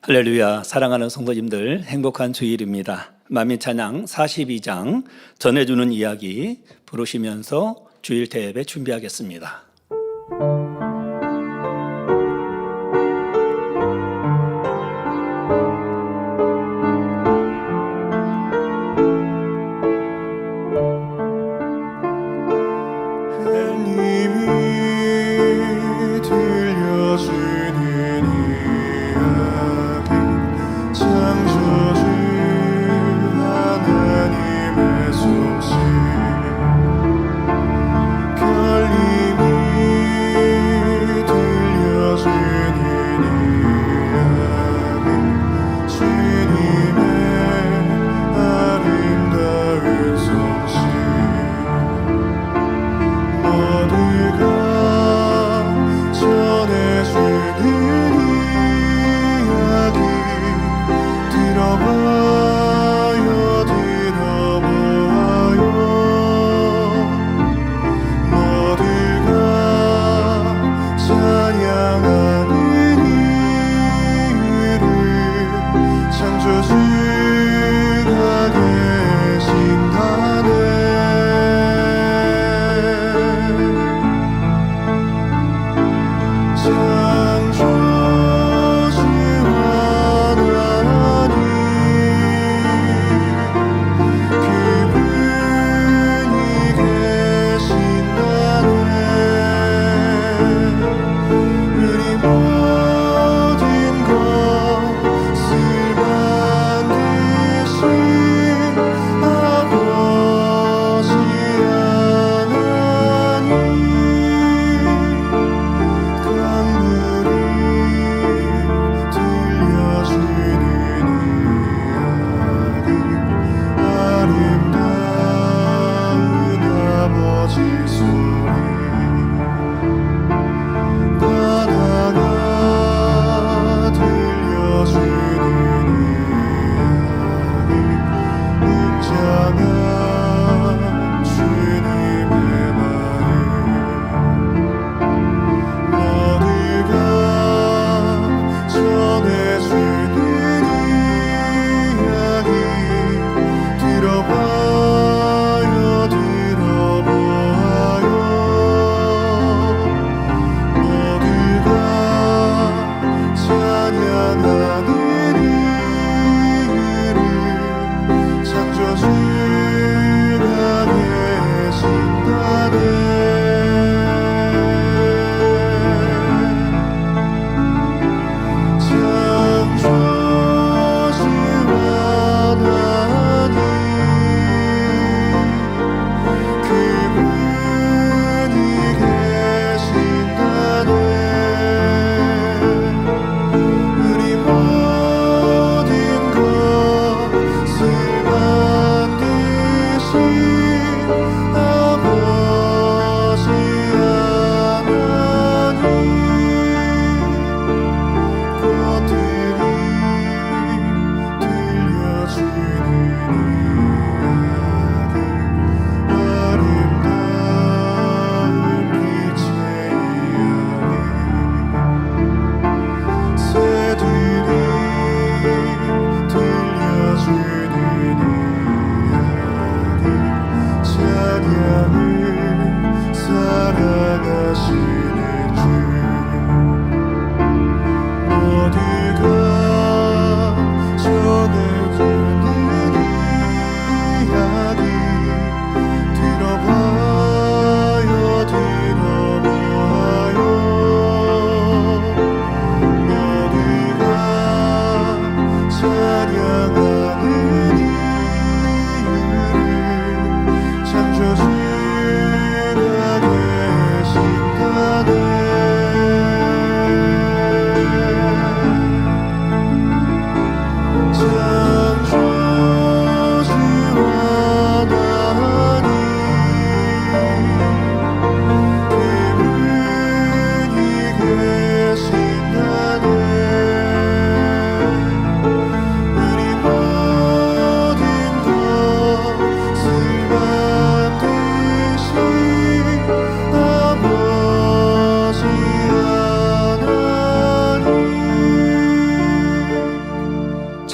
할렐루야. 사랑하는 성도님들, 행복한 주일입니다. 만민찬양 42장 전해주는 이야기 부르시면서 주일 대예배 준비하겠습니다. 별님이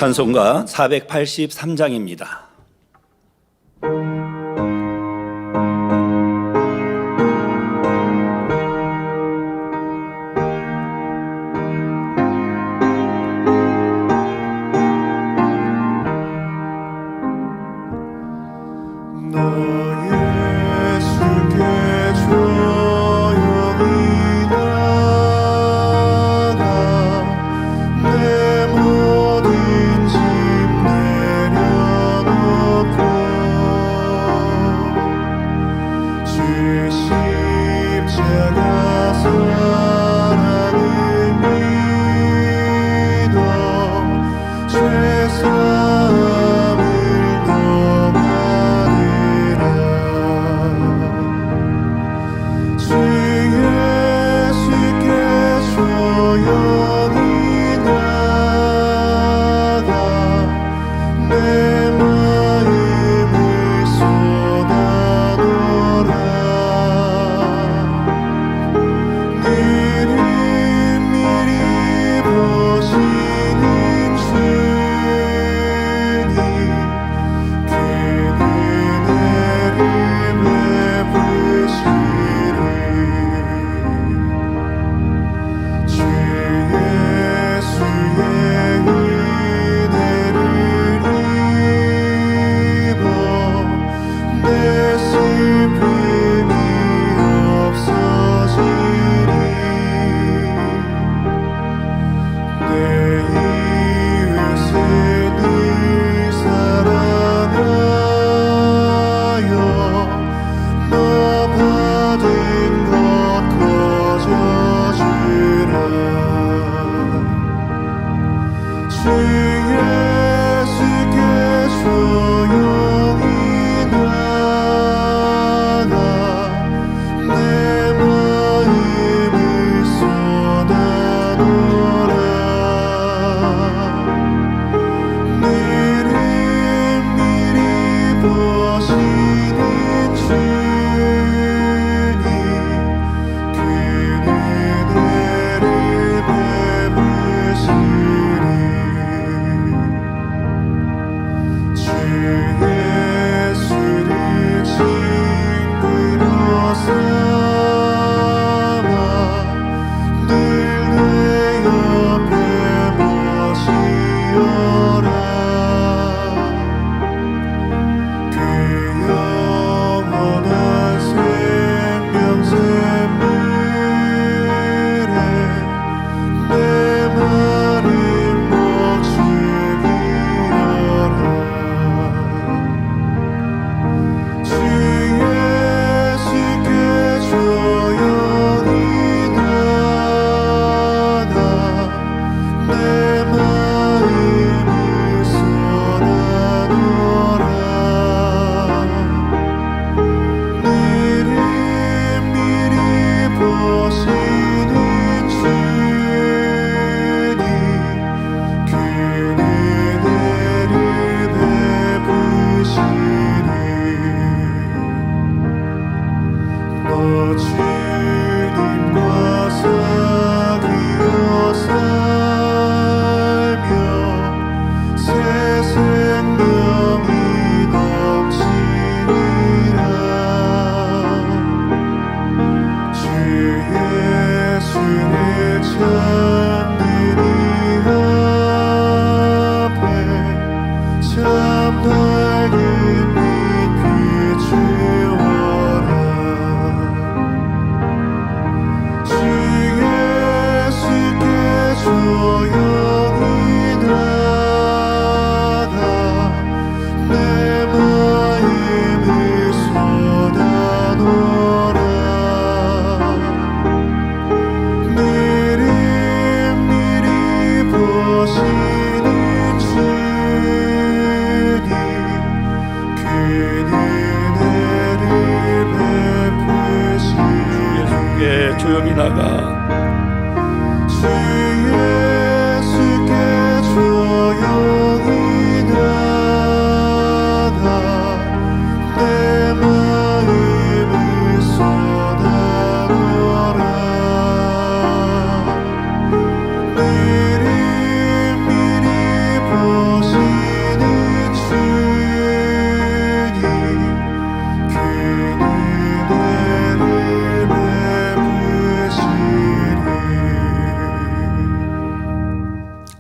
찬송가 483장입니다. 내 모든 짐 내려놓고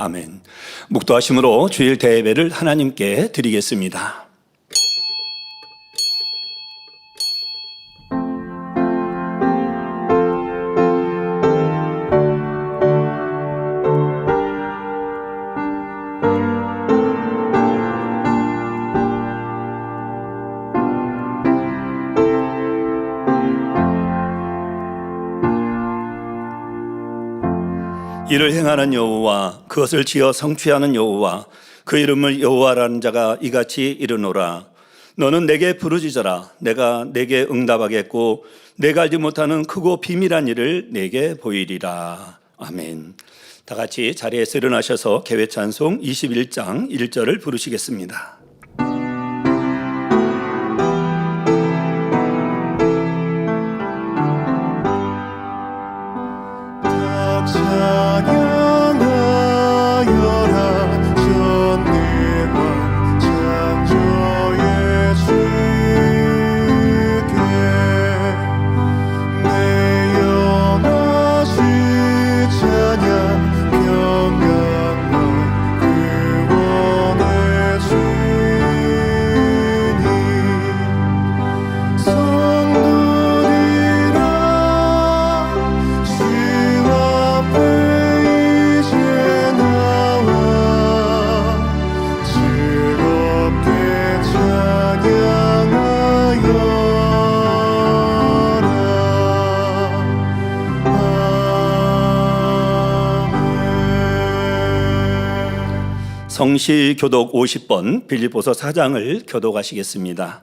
아멘. 묵도하심으로 주일 대예배를 하나님께 드리겠습니다. 이를 행하는 여호와 그것을 지어 성취하는 여호와 그 이름을 여호와라는 자가 이같이 이르노라. 너는 내게 부르짖어라. 내가 내게 응답하겠고 내가 알지 못하는 크고 비밀한 일을 내게 보이리라. 아멘. 다 같이 자리에서 일어나셔서 개회 찬송 21장 1절을 부르시겠습니다. 찬양하여라 전능한 창조의 주께 내 영하신 찬양 평강과 구원의 주님 성도들아 주 앞에 이제 나와 즐겁게 찬양하여라. 성시 교독 50번 빌립보서 4장을 교독하시겠습니다.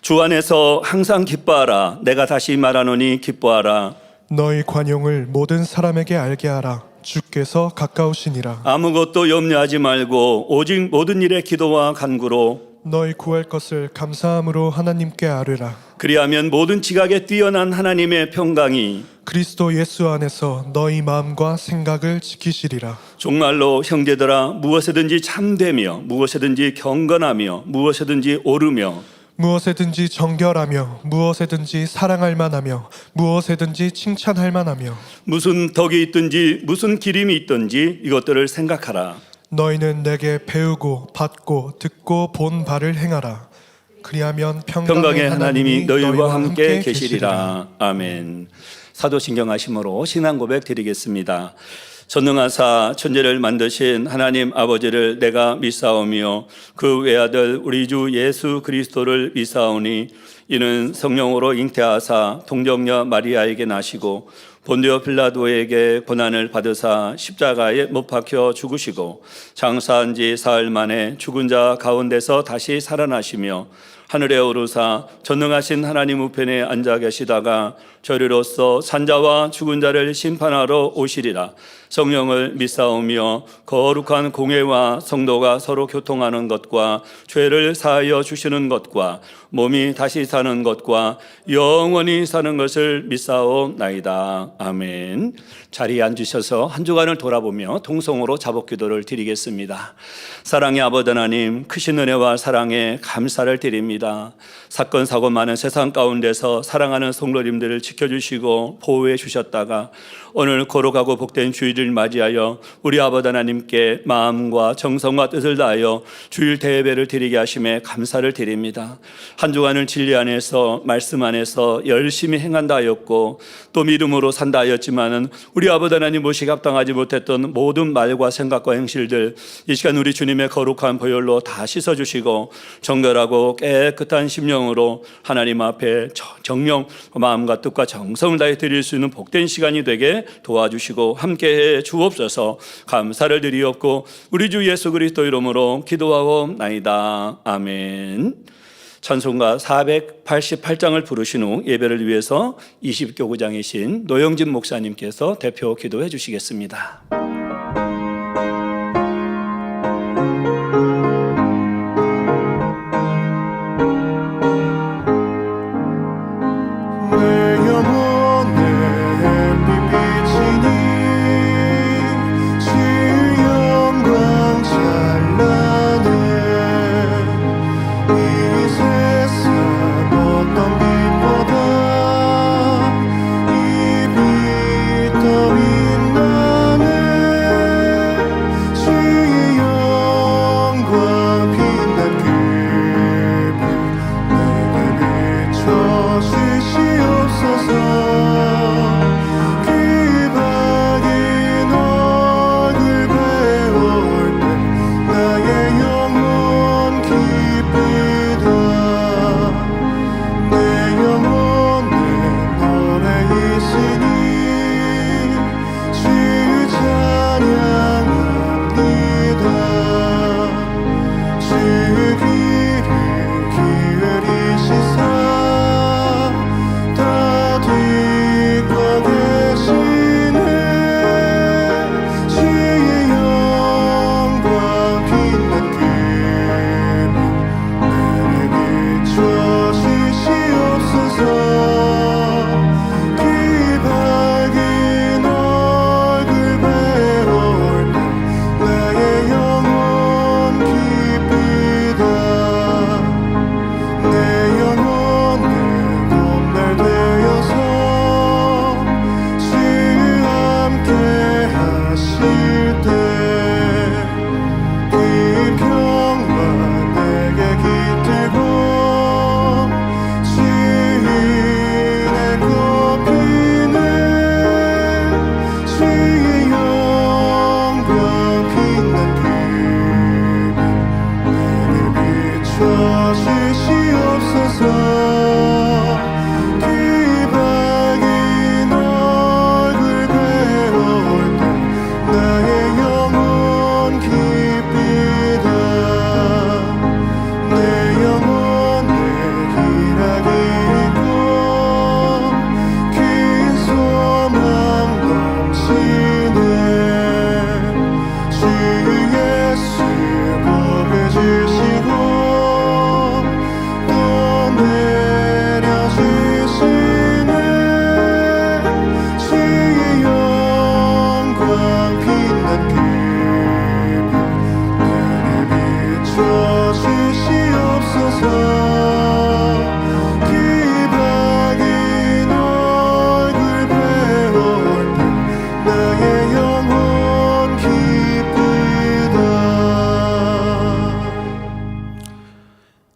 주 안에서 항상 기뻐하라. 내가 다시 말하노니 기뻐하라. 너희 관용을 모든 사람에게 알게 하라. 주께서 가까우시니라. 아무것도 염려하지 말고 오직 모든 일에 기도와 간구로 너희 구할 것을 감사함으로 하나님께 아뢰라. 그리하면 모든 지각에 뛰어난 하나님의 평강이 그리스도 예수 안에서 너희 마음과 생각을 지키시리라. 정말로 형제들아 무엇에든지 참되며 무엇에든지 경건하며 무엇에든지 오르며 무엇에든지 정결하며 무엇에든지 사랑할 만하며 무엇에든지 칭찬할 만하며 무슨 덕이 있든지 무슨 기림이 있든지 이것들을 생각하라. 너희는 내게 배우고 받고 듣고 본 바를 행하라. 그리하면 평강의 하나님이 너희와 함께 계시리라. 아멘. 사도신경하심으로 신앙 고백 드리겠습니다. 전능하사 천지를 만드신 하나님 아버지를 내가 믿사오며 그 외아들 우리 주 예수 그리스도를 믿사오니 이는 성령으로 잉태하사 동정녀 마리아에게 나시고 본디오 빌라도에게 고난을 받으사 십자가에 못 박혀 죽으시고 장사한 지 사흘 만에 죽은 자 가운데서 다시 살아나시며 하늘에 오르사 전능하신 하나님 우편에 앉아 계시다가 저리로서 산자와 죽은 자를 심판하러 오시리라. 성령을 믿사오며 거룩한 공회와 성도가 서로 교통하는 것과 죄를 사하여 주시는 것과 몸이 다시 사는 것과 영원히 사는 것을 믿사오나이다. 아멘. 자리에 앉으셔서 한 주간을 돌아보며 동성으로 자복기도를 드리겠습니다. 사랑의 아버지 하나님, 크신 은혜와 사랑에 감사를 드립니다. 사건 사고 많은 세상 가운데서 사랑하는 성도님들을 지켜주시고 보호해 주셨다가 오늘 거룩하고 복된 주일을 맞이하여 우리 아버지 하나님께 마음과 정성과 뜻을 다하여 주일 대예배를 드리게 하심에 감사를 드립니다. 한 주간을 진리 안에서 말씀 안에서 열심히 행한다 하였고 또 믿음으로 산다 하였지만은 우리 아버지 하나님 모시기 합당하지 못했던 모든 말과 생각과 행실들 이 시간 우리 주님의 거룩한 보혈로 다 씻어주시고 정결하고 깨끗한 심령으로 하나님 앞에 정령 마음과 뜻과 정성을 다해 드릴 수 있는 복된 시간이 되게 도와주시고 함께해 주옵소서. 감사를 드리옵고 우리 주 예수 그리스도 이름으로 기도하옵나이다. 아멘. 찬송가 488장을 부르신 후 예배를 위해서 20교구장이신 노영진 목사님께서 대표 기도해 주시겠습니다. 빛 떠 빛나는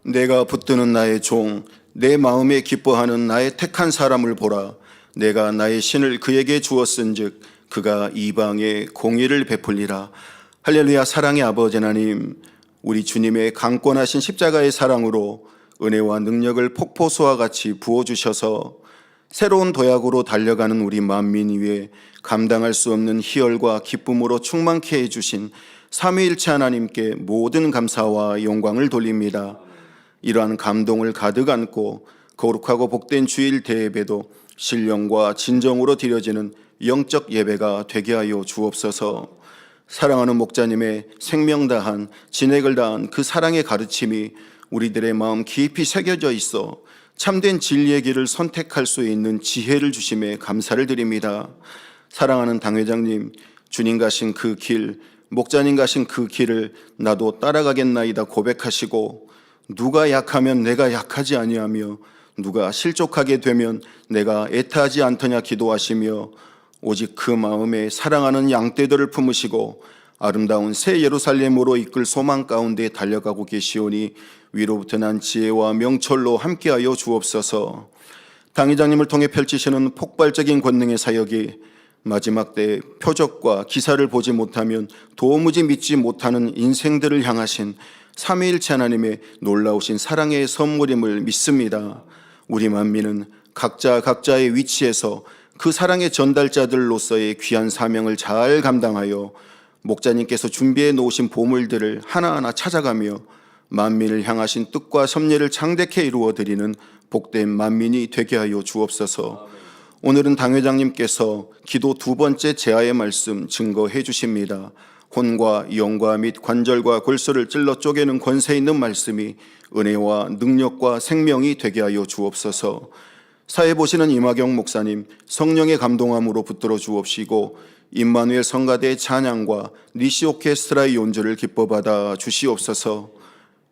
내가 붙드는 나의 종, 내 마음에 기뻐하는 나의 택한 사람을 보라. 내가 나의 신을 그에게 주었은즉 그가 이방에 공의를 베풀리라. 할렐루야. 사랑의 아버지 하나님, 우리 주님의 강권하신 십자가의 사랑으로 은혜와 능력을 폭포수와 같이 부어주셔서 새로운 도약으로 달려가는 우리 만민 위에 감당할 수 없는 희열과 기쁨으로 충만케 해주신 삼위일체 하나님께 모든 감사와 영광을 돌립니다. 이러한 감동을 가득 안고 거룩하고 복된 주일 대예배도 신령과 진정으로 드려지는 영적 예배가 되게 하여 주옵소서. 사랑하는 목자님의 생명 다한 진액을 다한 그 사랑의 가르침이 우리들의 마음 깊이 새겨져 있어 참된 진리의 길을 선택할 수 있는 지혜를 주심에 감사를 드립니다. 사랑하는 당회장님, 주님 가신 그 길, 목자님 가신 그 길을 나도 따라가겠나이다 고백하시고, 누가 약하면 내가 약하지 아니하며 누가 실족하게 되면 내가 애타하지 않더냐 기도하시며, 오직 그 마음에 사랑하는 양떼들을 품으시고 아름다운 새 예루살렘으로 이끌 소망 가운데 달려가고 계시오니 위로부터 난 지혜와 명철로 함께하여 주옵소서. 당회장님을 통해 펼치시는 폭발적인 권능의 사역이 마지막 때 표적과 기사를 보지 못하면 도무지 믿지 못하는 인생들을 향하신 삼위일체 하나님의 놀라우신 사랑의 선물임을 믿습니다. 우리 만민은 각자 각자의 위치에서 그 사랑의 전달자들로서의 귀한 사명을 잘 감당하여 목자님께서 준비해 놓으신 보물들을 하나하나 찾아가며 만민을 향하신 뜻과 섭리를 창대케 이루어드리는 복된 만민이 되게 하여 주옵소서. 오늘은 당회장님께서 기도 두 번째 제아의 말씀 증거해 주십니다. 혼과 영과 및 관절과 골수를 찔러 쪼개는 권세 있는 말씀이 은혜와 능력과 생명이 되게 하여 주옵소서. 사회 보시는 임하경 목사님, 성령의 감동함으로 붙들어 주옵시고 임마누엘 성가대의 찬양과 니시 오케스트라의 연주를 기뻐받아 주시옵소서.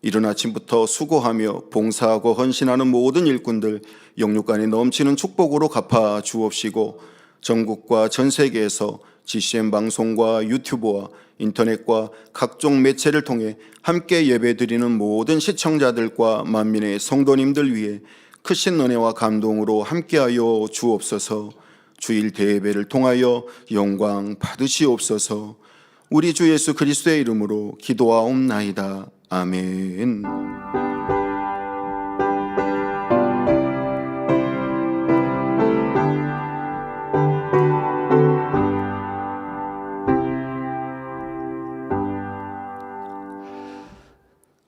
이른 아침부터 수고하며 봉사하고 헌신하는 모든 일꾼들 영육간에 넘치는 축복으로 갚아 주옵시고, 전국과 전 세계에서 GCN 방송과 유튜브와 인터넷과 각종 매체를 통해 함께 예배드리는 모든 시청자들과 만민의 성도님들 위해 크신 은혜와 감동으로 함께하여 주옵소서. 주일 대예배를 통하여 영광 받으시옵소서. 우리 주 예수 그리스도의 이름으로 기도하옵나이다. 아멘.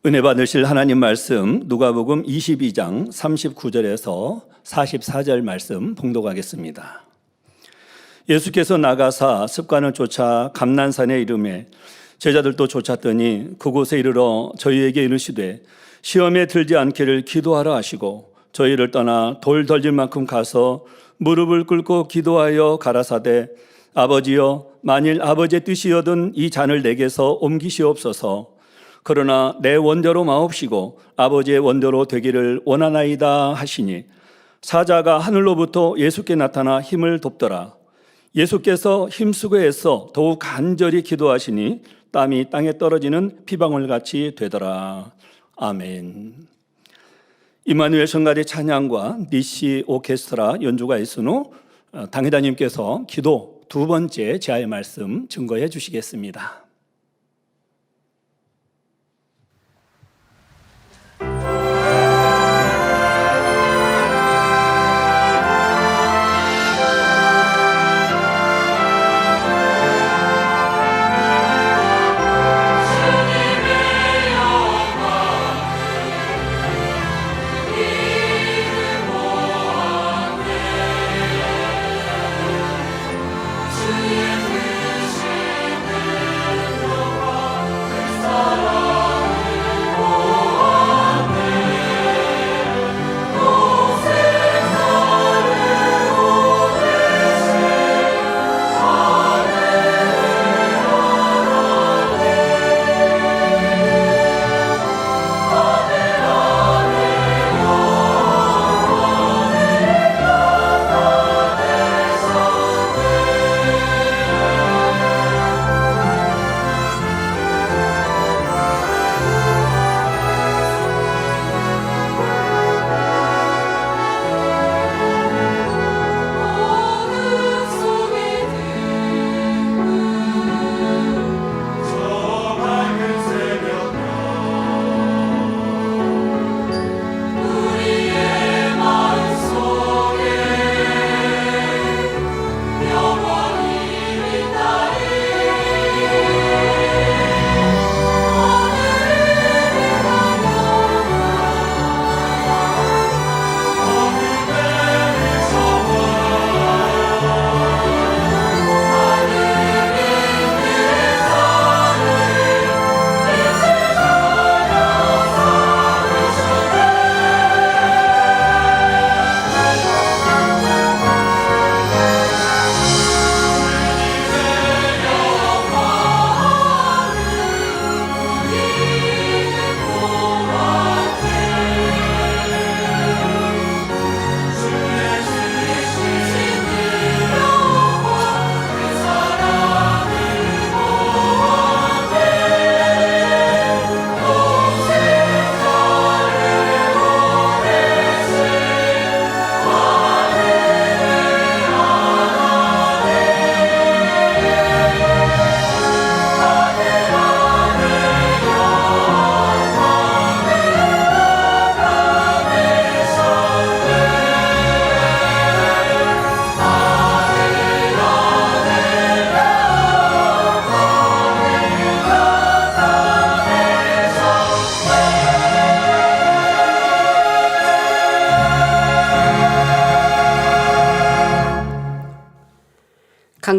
은혜 받으실 하나님 말씀 누가복음 22장 39절에서 44절 말씀 봉독하겠습니다. 예수께서 나가사 습관을 쫓아 감난산에 이르매 제자들도 쫓았더니 그곳에 이르러 저희에게 이르시되 시험에 들지 않기를 기도하라 하시고, 저희를 떠나 돌 덜질 만큼 가서 무릎을 꿇고 기도하여 가라사대 아버지여, 만일 아버지의 뜻이여든 이 잔을 내게서 옮기시옵소서. 그러나 내 원대로 마옵시고 아버지의 원대로 되기를 원하나이다 하시니, 사자가 하늘로부터 예수께 나타나 힘을 돕더라. 예수께서 힘쓰고 애써 더욱 간절히 기도하시니 땀이 땅에 떨어지는 피방울같이 되더라. 아멘. 임마누엘 성가대 찬양과 니시 오케스트라 연주가 있은 후 당회장님께서 기도 두 번째 제아의 말씀 증거해 주시겠습니다.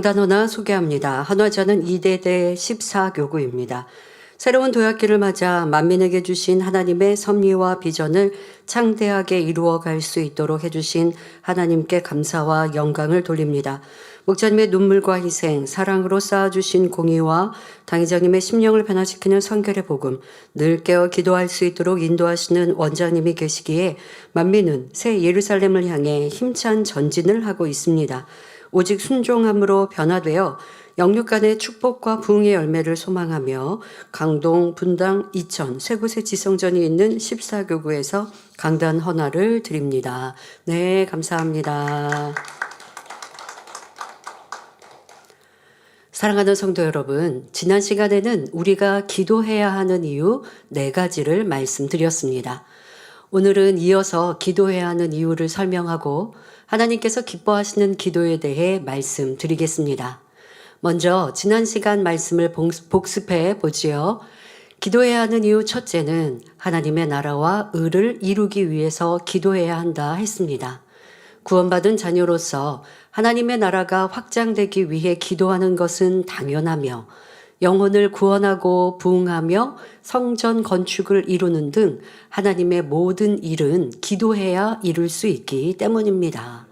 강단헌화 소개합니다. 한화자는 2대대 14교구입니다. 새로운 도약기를 맞아 만민에게 주신 하나님의 섭리와 비전을 창대하게 이루어갈 수 있도록 해주신 하나님께 감사와 영광을 돌립니다. 목자님의 눈물과 희생, 사랑으로 쌓아주신 공의와 당회장님의 심령을 변화시키는 성결의 복음, 늘 깨어 기도할 수 있도록 인도하시는 원장님이 계시기에 만민은 새 예루살렘을 향해 힘찬 전진을 하고 있습니다. 오직 순종함으로 변화되어 영육간의 축복과 부흥의 열매를 소망하며 강동, 분당, 이천 세 곳의 지성전이 있는 14교구에서 강단 헌화를 드립니다. 네, 감사합니다. 사랑하는 성도 여러분, 지난 시간에는 우리가 기도해야 하는 이유 4가지를 말씀드렸습니다. 오늘은 이어서 기도해야 하는 이유를 설명하고 하나님께서 기뻐하시는 기도에 대해 말씀드리겠습니다. 먼저 지난 시간 말씀을 복습해 보지요. 기도해야 하는 이유 첫째는 하나님의 나라와 의를 이루기 위해서 기도해야 한다 했습니다. 구원받은 자녀로서 하나님의 나라가 확장되기 위해 기도하는 것은 당연하며 영혼을 구원하고 부흥하며 성전 건축을 이루는 등 하나님의 모든 일은 기도해야 이룰 수 있기 때문입니다.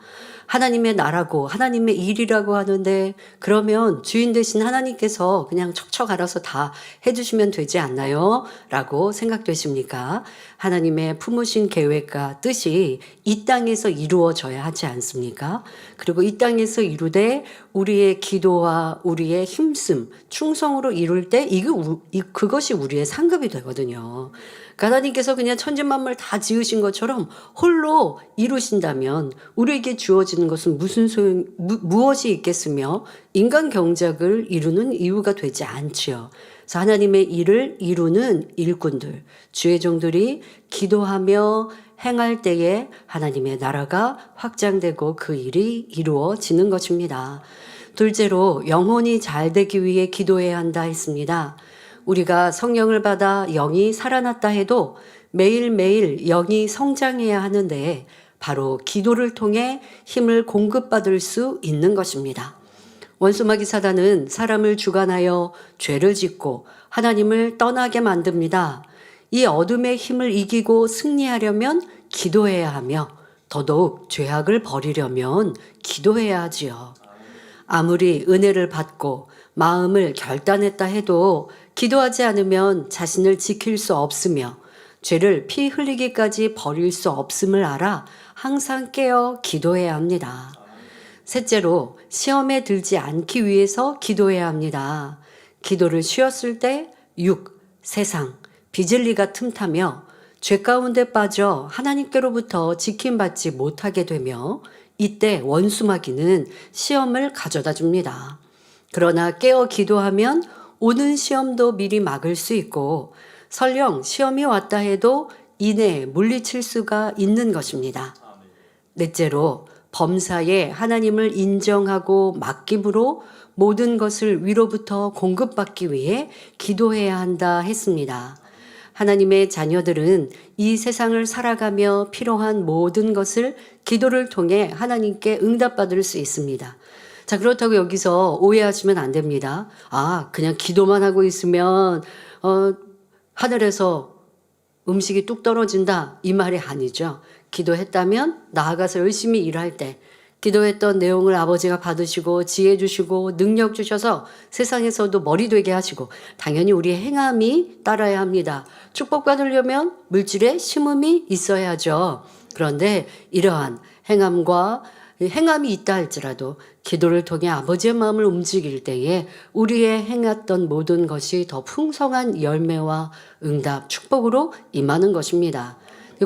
하나님의 나라고 하나님의 일이라고 하는데 그러면 주인 되신 하나님께서 그냥 척척 알아서 다 해주시면 되지 않나요? 라고 생각되십니까? 하나님의 품으신 계획과 뜻이 이 땅에서 이루어져야 하지 않습니까? 그리고 이 땅에서 이루되 우리의 기도와 우리의 힘씀, 충성으로 이룰 때 그것이 우리의 상급이 되거든요. 하나님께서 그냥 천지만물 다 지으신 것처럼 홀로 이루신다면 우리에게 주어지는 것은 무엇이 있겠으며 인간 경작을 이루는 이유가 되지 않지요. 그래서 하나님의 일을 이루는 일꾼들, 주의 종들이 기도하며 행할 때에 하나님의 나라가 확장되고 그 일이 이루어지는 것입니다. 둘째로 영혼이 잘 되기 위해 기도해야 한다 했습니다. 우리가 성령을 받아 영이 살아났다 해도 매일매일 영이 성장해야 하는데 바로 기도를 통해 힘을 공급받을 수 있는 것입니다. 원수마귀 사단은 사람을 주관하여 죄를 짓고 하나님을 떠나게 만듭니다. 이 어둠의 힘을 이기고 승리하려면 기도해야 하며 더더욱 죄악을 버리려면 기도해야 하지요. 아무리 은혜를 받고 마음을 결단했다 해도 기도하지 않으면 자신을 지킬 수 없으며 죄를 피 흘리기까지 버릴 수 없음을 알아 항상 깨어 기도해야 합니다. 셋째로 시험에 들지 않기 위해서 기도해야 합니다. 기도를 쉬었을 때 세상, 비진리가 틈타며 죄 가운데 빠져 하나님께로부터 지킴받지 못하게 되며 이때 원수마귀는 시험을 가져다 줍니다. 그러나 깨어 기도하면 오는 시험도 미리 막을 수 있고 설령 시험이 왔다 해도 이내 물리칠 수가 있는 것입니다. 넷째로 범사에 하나님을 인정하고 맡김으로 모든 것을 위로부터 공급받기 위해 기도해야 한다 했습니다. 하나님의 자녀들은 이 세상을 살아가며 필요한 모든 것을 기도를 통해 하나님께 응답받을 수 있습니다. 자, 그렇다고 여기서 오해하시면 안 됩니다. 그냥 기도만 하고 있으면 하늘에서 음식이 뚝 떨어진다 이 말이 아니죠. 기도했다면 나아가서 열심히 일할 때 기도했던 내용을 아버지가 받으시고 지혜 주시고 능력 주셔서 세상에서도 머리 되게 하시고 당연히 우리의 행함이 따라야 합니다. 축복받으려면 물질에 심음이 있어야죠. 그런데 이러한 행함이 있다 할지라도 기도를 통해 아버지의 마음을 움직일 때에 우리의 행했던 모든 것이 더 풍성한 열매와 응답, 축복으로 임하는 것입니다.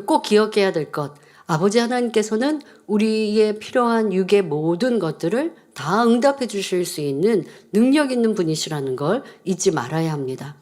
꼭 기억해야 될 것, 아버지 하나님께서는 우리의 필요한 육의 모든 것들을 다 응답해 주실 수 있는 능력 있는 분이시라는 걸 잊지 말아야 합니다.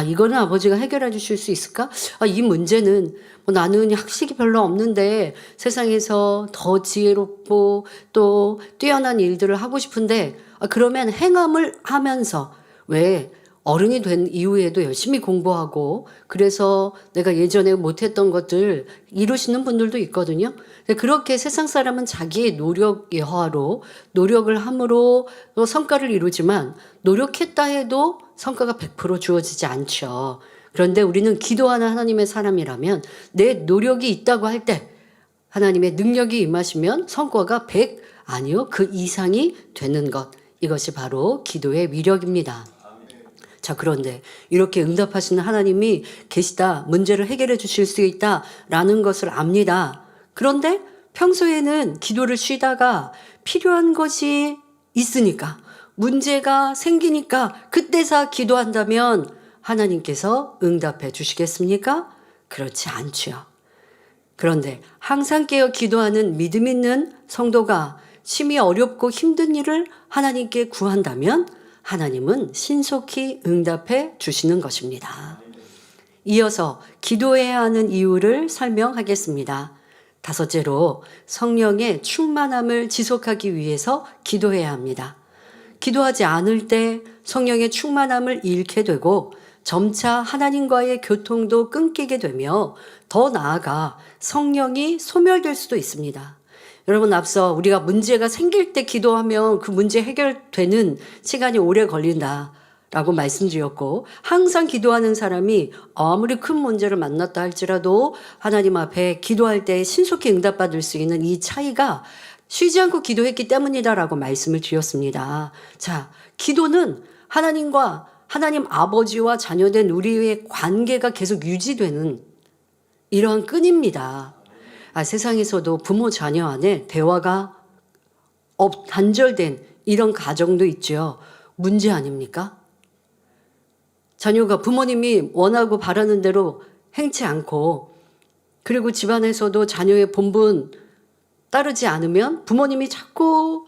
이거는 아버지가 해결해 주실 수 있을까? 이 문제는 나는 학식이 별로 없는데 세상에서 더 지혜롭고 또 뛰어난 일들을 하고 싶은데 그러면 행함을 하면서 왜 어른이 된 이후에도 열심히 공부하고 그래서 내가 예전에 못했던 것들 이루시는 분들도 있거든요. 그렇게 세상 사람은 자기의 노력의 허로 노력을 함으로 성과를 이루지만 노력했다 해도 성과가 100% 주어지지 않죠. 그런데 우리는 기도하는 하나님의 사람이라면 내 노력이 있다고 할 때 하나님의 능력이 임하시면 성과가 100 아니요 그 이상이 되는 것, 이것이 바로 기도의 위력입니다. 자, 그런데 이렇게 응답하시는 하나님이 계시다, 문제를 해결해 주실 수 있다라는 것을 압니다. 그런데 평소에는 기도를 쉬다가 필요한 것이 있으니까, 문제가 생기니까 그때서 기도한다면 하나님께서 응답해 주시겠습니까? 그렇지 않죠. 그런데 항상 깨어 기도하는 믿음 있는 성도가 심히 어렵고 힘든 일을 하나님께 구한다면 하나님은 신속히 응답해 주시는 것입니다. 이어서 기도해야 하는 이유를 설명하겠습니다. 다섯째로 성령의 충만함을 지속하기 위해서 기도해야 합니다. 기도하지 않을 때 성령의 충만함을 잃게 되고 점차 하나님과의 교통도 끊기게 되며 더 나아가 성령이 소멸될 수도 있습니다. 여러분, 앞서 우리가 문제가 생길 때 기도하면 그 문제 해결되는 시간이 오래 걸린다라고 말씀드렸고, 항상 기도하는 사람이 아무리 큰 문제를 만났다 할지라도 하나님 앞에 기도할 때 신속히 응답받을 수 있는 이 차이가 쉬지 않고 기도했기 때문이다라고 말씀을 드렸습니다. 자, 기도는 하나님과 하나님 아버지와 자녀된 우리의 관계가 계속 유지되는 이러한 끈입니다. 세상에서도 부모 자녀 안에 대화가 단절된 이런 가정도 있죠. 문제 아닙니까? 자녀가 부모님이 원하고 바라는 대로 행치 않고, 그리고 집안에서도 자녀의 본분 따르지 않으면 부모님이 자꾸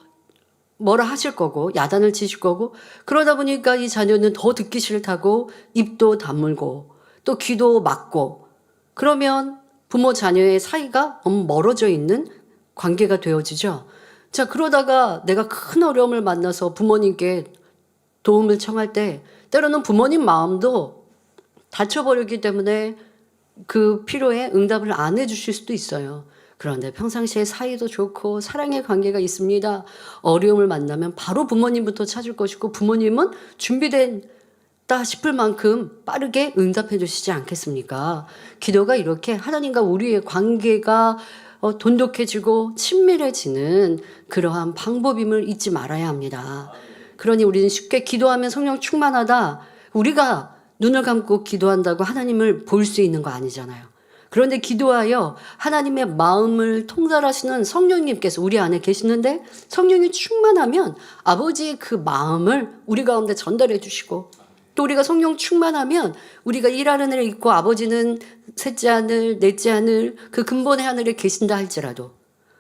뭐라 하실 거고 야단을 치실 거고, 그러다 보니까 이 자녀는 더 듣기 싫다고 입도 다물고 또 귀도 막고, 그러면 부모 자녀의 사이가 너무 멀어져 있는 관계가 되어지죠. 자, 그러다가 내가 큰 어려움을 만나서 부모님께 도움을 청할 때 때로는 부모님 마음도 다쳐버리기 때문에 그 필요에 응답을 안 해주실 수도 있어요. 그런데 평상시에 사이도 좋고 사랑의 관계가 있습니다. 어려움을 만나면 바로 부모님부터 찾을 것이고, 부모님은 준비된다 싶을 만큼 빠르게 응답해 주시지 않겠습니까? 기도가 이렇게 하나님과 우리의 관계가 돈독해지고 친밀해지는 그러한 방법임을 잊지 말아야 합니다. 그러니 우리는 쉽게 기도하면 성령 충만하다, 우리가 눈을 감고 기도한다고 하나님을 볼 수 있는 거 아니잖아요. 그런데 기도하여 하나님의 마음을 통달하시는 성령님께서 우리 안에 계시는데, 성령이 충만하면 아버지의 그 마음을 우리 가운데 전달해 주시고, 또 우리가 성령 충만하면 우리가 일하는 일을 있고 아버지는 셋째 하늘 넷째 하늘 그 근본의 하늘에 계신다 할지라도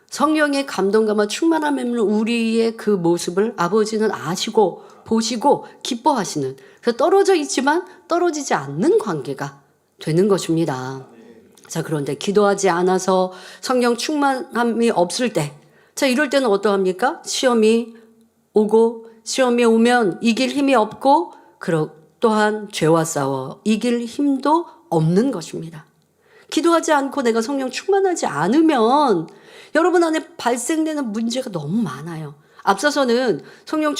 성령의 감동감과 충만함으로 우리의 그 모습을 아버지는 아시고 보시고 기뻐하시는, 그래서 떨어져 있지만 떨어지지 않는 관계가 되는 것입니다. 자, 그런데 기도하지 않아서 성령 충만함이 없을 때, 자, 이럴 때는 어떠합니까? 시험이 오고, 시험이 오면 이길 힘이 없고, 또한 죄와 싸워 이길 힘도 없는 것입니다. 기도하지 않고 내가 성령 충만하지 않으면 여러분 안에 발생되는 문제가 너무 많아요. 앞서서는 성령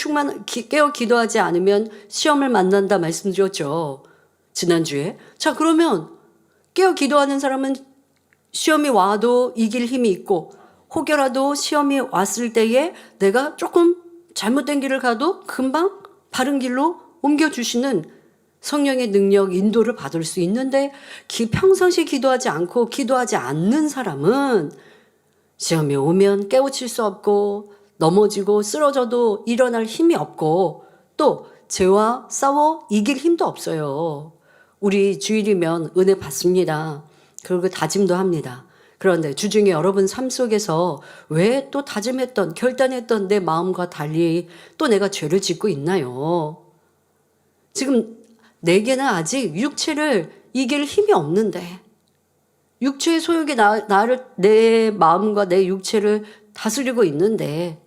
깨어 기도하지 않으면 시험을 만난다 말씀드렸죠, 지난주에. 자, 그러면 깨어 기도하는 사람은 시험이 와도 이길 힘이 있고, 혹여라도 시험이 왔을 때에 내가 조금 잘못된 길을 가도 금방 바른 길로 옮겨주시는 성령의 능력, 인도를 받을 수 있는데, 평상시에 기도하지 않고 기도하지 않는 사람은 시험이 오면 깨우칠 수 없고, 넘어지고 쓰러져도 일어날 힘이 없고, 또 죄와 싸워 이길 힘도 없어요. 우리 주일이면 은혜 받습니다. 그리고 다짐도 합니다. 그런데 주중에 여러분 삶 속에서 왜 또 다짐했던, 결단했던 내 마음과 달리 또 내가 죄를 짓고 있나요? 지금 내게는 아직 육체를 이길 힘이 없는데, 육체의 소욕이 내 마음과 내 육체를 다스리고 있는데,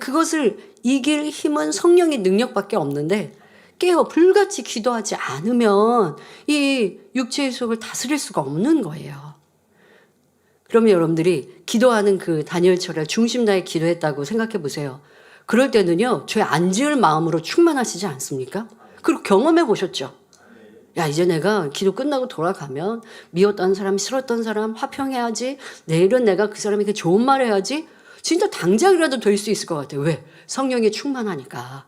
그것을 이길 힘은 성령의 능력밖에 없는데, 깨어 불같이 기도하지 않으면 이 육체의 속을 다스릴 수가 없는 거예요. 그러면 여러분들이 기도하는 그 다니엘처럼 중심 다해 기도했다고 생각해 보세요. 그럴 때는요, 죄 안 지을 마음으로 충만하시지 않습니까? 그리고 경험해 보셨죠? 야, 이제 내가 기도 끝나고 돌아가면 미웠던 사람, 싫었던 사람 화평해야지. 내일은 내가 그 사람에게 좋은 말 해야지. 진짜 당장이라도 될 수 있을 것 같아요. 왜? 성령이 충만하니까.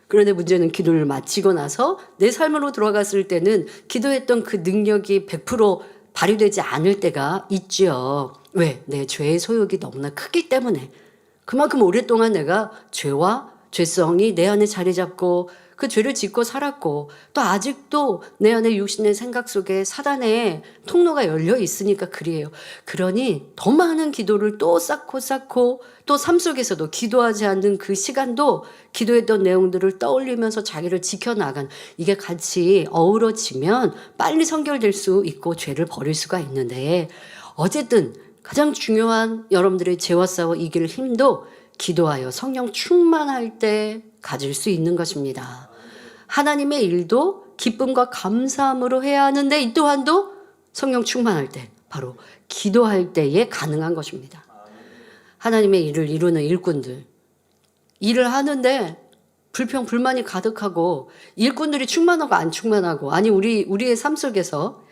그런데 문제는 기도를 마치고 나서 내 삶으로 들어갔을 때는 기도했던 그 능력이 100% 발휘되지 않을 때가 있지요. 왜? 내 죄의 소욕이 너무나 크기 때문에. 그만큼 오랫동안 내가 죄와 죄성이 내 안에 자리 잡고 그 죄를 짓고 살았고 또 아직도 내 안에 육신의 생각 속에 사단의 통로가 열려 있으니까 그래요. 그러니 더 많은 기도를 또 쌓고 또 삶 속에서도 기도하지 않는 그 시간도 기도했던 내용들을 떠올리면서 자기를 지켜나간 이게 같이 어우러지면 빨리 성결될 수 있고 죄를 버릴 수가 있는데 어쨌든 가장 중요한 여러분들의 죄와 싸워 이길 힘도 기도하여 성령 충만할 때 가질 수 있는 것입니다. 하나님의 일도 기쁨과 감사함으로 해야 하는데 이 또한도 성령 충만할 때 바로 기도할 때에 가능한 것입니다. 하나님의 일을 이루는 일꾼들 일을 하는데 불평 불만이 가득하고 일꾼들이 충만하고 안 충만하고 아니 우리의 삶 속에서